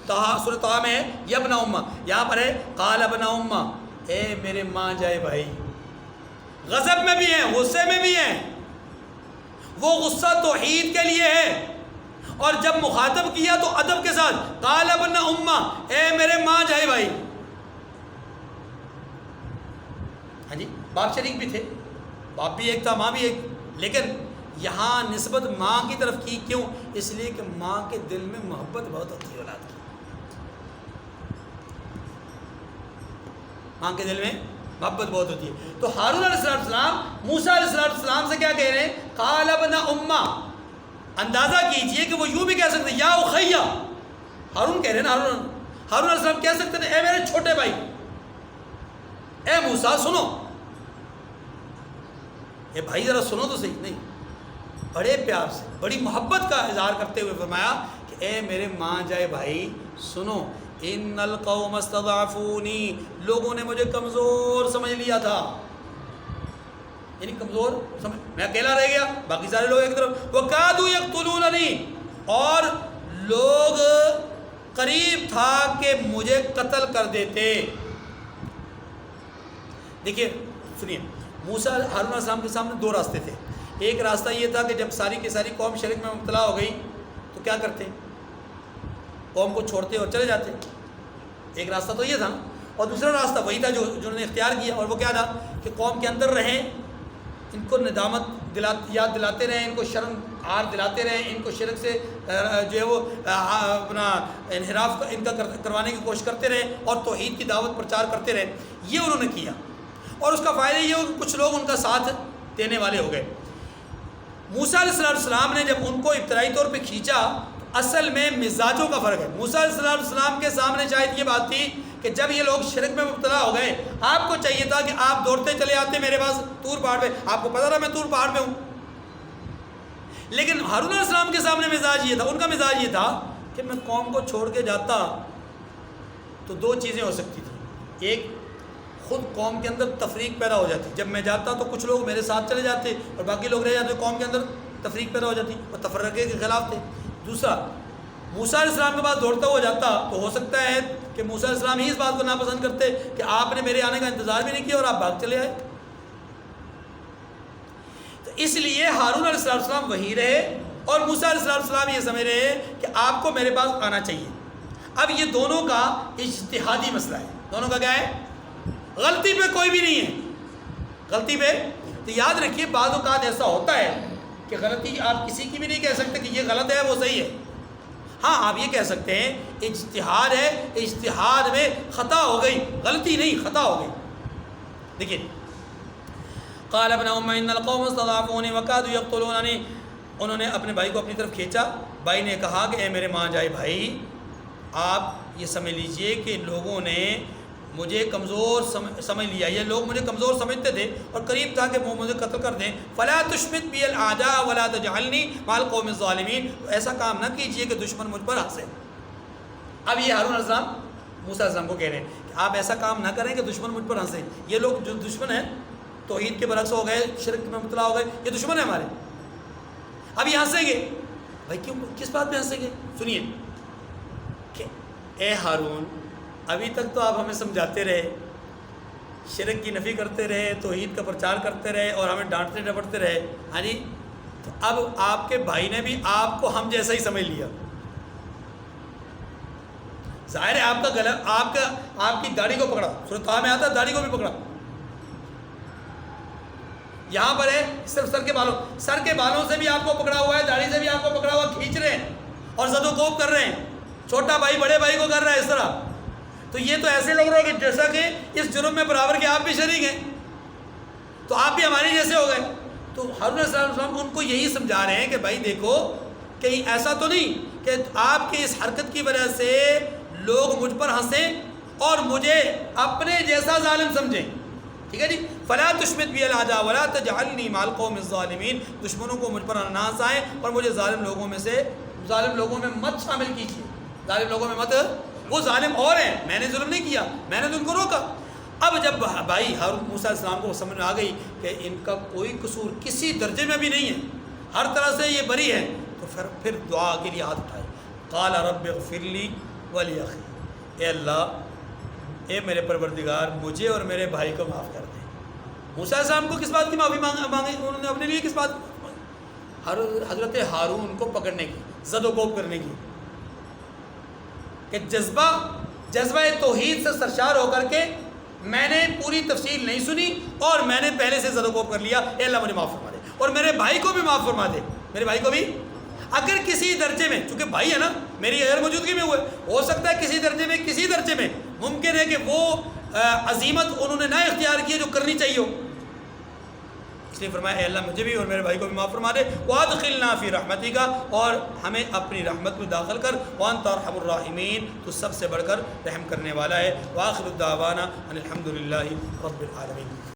سورۃ طٰہٰ میں ہے یا ابن امہ, یہاں پر ہے قال ابن امہ, اے میرے ماں جائے بھائی. غضب میں بھی ہیں, غصے میں بھی ہیں. وہ غصہ توحید کے لیے ہے, اور جب مخاطب کیا تو ادب کے ساتھ قال ابن امہ, اے میرے ماں جائے بھائی. ہاں جی, باپ شریک بھی تھے, باپ بھی ایک تھا ماں بھی ایک, لیکن یہاں نسبت ماں کی طرف کی. کیوں؟ اس لیے کہ ماں کے دل میں محبت بہت ہوتی ہے اولاد کی. ماں کے دل میں محبت بہت ہوتی ہے. تو ہارون علیہ السلام موسیٰ علیہ السلام سے کیا کہہ رہے ہیں؟ قال ابن امہ. اندازہ کیجئے کہ وہ یوں بھی کہہ سکتے ہیں یا اخیہ, ہارون کہہ رہے ہیں نا, ہارون علیہ السلام کہہ سکتے ہیں اے میرے چھوٹے بھائی, اے موسیٰ سنو. اے بھائی ذرا سنو تو صحیح. نہیں, بڑے پیار سے بڑی محبت کا اظہار کرتے ہوئے فرمایا کہ اے میرے ماں جائے بھائی سنو, ان القوم استضعفونی, لوگوں نے مجھے کمزور سمجھ لیا تھا. یعنی کمزور سمجھ, میں اکیلا رہ گیا, باقی سارے لوگ ایک طرف. وَكَادُوا يَقْتُلُونَنِي, اور لوگ قریب تھا کہ مجھے قتل کر دیتے. دیکھیے سنیے, موسیٰ ہارون علیہ السلام کے سامنے دو راستے تھے. ایک راستہ یہ تھا کہ جب ساری کی ساری قوم شرک میں مبتلا ہو گئی تو کیا کرتے؟ قوم کو چھوڑتے اور چلے جاتے. ایک راستہ تو یہ تھا, اور دوسرا راستہ وہی تھا جو انہوں نے اختیار کیا, اور وہ کیا تھا کہ قوم کے اندر رہیں, ان کو ندامت یاد دلاتے رہیں, ان کو شرم آر دلاتے رہیں, ان کو شرک سے جو ہے وہ اپنا انحراف ان کا کروانے کی کوشش کرتے رہیں, اور توحید کی دعوت پرچار کرتے رہیں. یہ انہوں نے کیا, اور اس کا فائدہ یہ ہو کہ کچھ لوگ ان کا ساتھ دینے والے ہو گئے. موسیٰ علیہ السلام نے جب ان کو ابتدائی طور پہ کھینچا, اصل میں مزاجوں کا فرق ہے. موسیٰ علیہ السلام کے سامنے شاید یہ بات تھی کہ جب یہ لوگ شرک میں مبتلا ہو گئے, آپ کو چاہیے تھا کہ آپ دوڑتے چلے آتے میرے پاس طور پہاڑ پہ, آپ کو پتا تھا میں طور پہاڑ پہ ہوں. لیکن ہارون علیہ السلام کے سامنے مزاج یہ تھا, ان کا مزاج یہ تھا کہ میں قوم کو چھوڑ کے جاتا تو دو چیزیں ہو سکتی تھیں. ایک, خود قوم کے اندر تفریق پیدا ہو جاتی, جب میں جاتا تو کچھ لوگ میرے ساتھ چلے جاتے اور باقی لوگ رہ جاتے, قوم کے اندر تفریق پیدا ہو جاتی, اور تفرقے کے خلاف تھے. دوسرا, موسیٰ علیہ السلام کے پاس دوڑتا ہوا جاتا تو ہو سکتا ہے کہ موسیٰ علیہ السلام ہی اس بات کو ناپسند کرتے کہ آپ نے میرے آنے کا انتظار بھی نہیں کیا اور آپ بھاگ چلے آئے. تو اس لیے ہارون علیہ السلام وہیں رہے اور موسیٰ علیہ السلام یہ سمجھ رہے ہیں کہ آپ کو میرے پاس آنا چاہیے. اب یہ دونوں کا اجتہادی مسئلہ ہے. دونوں کا کیا ہے؟ غلطی پہ کوئی بھی نہیں ہے. غلطی پہ تو یاد رکھیے بعض اوقات ایسا ہوتا ہے کہ غلطی آپ کسی کی بھی نہیں کہہ سکتے کہ یہ غلط ہے وہ صحیح ہے. ہاں آپ یہ کہہ سکتے ہیں اجتہاد ہے, اجتہاد میں خطا ہو گئی, غلطی نہیں خطا ہو گئی. دیکھیں قال ابن ام ان القوم استضعفوني وكادوا يقتلونني, انہوں نے اپنے بھائی کو اپنی طرف کھینچا. بھائی نے کہا کہ اے میرے ماں جائے بھائی, آپ یہ سمجھ لیجئے کہ لوگوں نے مجھے کمزور سمجھ لیا, یہ لوگ مجھے کمزور سمجھتے تھے اور قریب تھا کہ وہ مجھے قتل کر دیں. فلا تشمت بی الاعداء ولا تجعلنی مع القوم الظالمین, ایسا کام نہ کیجئے کہ دشمن مجھ پر ہنسے. اب یہ ہارون علیہ السلام موسیٰ علیہ السلام کو کہہ رہے ہیں کہ آپ ایسا کام نہ کریں کہ دشمن مجھ پر ہنسے. یہ لوگ جو دشمن ہیں توحید کے برعکس ہو گئے, شرک میں مبتلا ہو گئے, یہ دشمن ہیں ہمارے. اب یہ ہنسیں گے بھائی, کیوں کس بات پہ ہنسیں گے؟ سنیے کہ اے ہارون, ابھی تک تو آپ ہمیں سمجھاتے رہے, شرک کی نفی کرتے رہے, توحید کا پرچار کرتے رہے اور ہمیں ڈانٹتے ڈپٹتے رہے. ہاں جی, تو اب آپ کے بھائی نے بھی آپ کو ہم جیسا ہی سمجھ لیا. ظاہر ہے آپ کا گلا, آپ کی داڑھی کو پکڑا, سورۃ طٰہٰ میں آتا ہے داڑھی کو بھی پکڑا. یہاں پر ہے صرف سر کے بالوں سے بھی آپ کو پکڑا ہوا ہے, داڑھی سے بھی آپ کو پکڑا ہوا, کھینچ رہے ہیں اور زد و کوب کر رہے ہیں. چھوٹا بھائی بڑے بھائی کو کر رہا ہے اس طرح. تو یہ تو ایسے لگ رہا ہے کہ جیسا کہ اس جرم میں برابر کے آپ بھی شریک ہیں, تو آپ بھی ہمارے جیسے ہو گئے. تو ہارون علیہ السلام ان کو یہی سمجھا رہے ہیں کہ بھائی دیکھو, کہیں ایسا تو نہیں کہ آپ کی اس حرکت کی وجہ سے لوگ مجھ پر ہنسیں اور مجھے اپنے جیسا ظالم سمجھیں. ٹھیک ہے جی. فلا تشمت بی الاعداء ولا تجعلنی مع القوم الظالمین, دشمنوں کو مجھ پر نہ ہنسائیں اور مجھے ظالم لوگوں میں مت شامل کیجیے. ظالم لوگوں میں مت, وہ ظالم اور ہیں, میں نے ظلم نہیں کیا, میں نے تو ان کو روکا. اب جب بھائی ہارون موسیٰ علیہ السلام کو سمجھ میں آ گئی کہ ان کا کوئی قصور کسی درجے میں بھی نہیں ہے, ہر طرح سے یہ بری ہے, تو پھر دعا کے لیے ہاتھ اٹھائے. قال رب اغفر لی ولی اخی, اے اللہ, اے میرے پروردگار, مجھے اور میرے بھائی کو معاف کر دیں. موسیٰ علیہ السلام کو کس بات کی معافی مانگی انہوں نے اپنے لیے, کس بات کی؟ حضرت ہارون کو پکڑنے کی, زد و کوب کرنے کی, کہ جذبہ توحید سے سرشار ہو کر کے میں نے پوری تفصیل نہیں سنی اور میں نے پہلے سے زد و کوب کر لیا. اے اللہ مجھے معاف فرما دے اور میرے بھائی کو بھی معاف فرما دے. میرے بھائی کو بھی اگر کسی درجے میں, چونکہ بھائی ہے نا, میری غیر موجودگی میں ہوئے, ہو سکتا ہے کسی درجے میں ممکن ہے کہ وہ عظیمت انہوں نے نہ اختیار کی جو کرنی چاہیے ہو. اس لیے فرمایا اے اللہ مجھے بھی اور میرے بھائی کو بھی معاف فرما دے. وادخلنا فی رحمتک, اور ہمیں اپنی رحمت میں داخل کر. وانت ارحم الراحمین, تو سب سے بڑھ کر رحم کرنے والا ہے. وآخر الدعوانا ان الحمد للہ رب العالمین.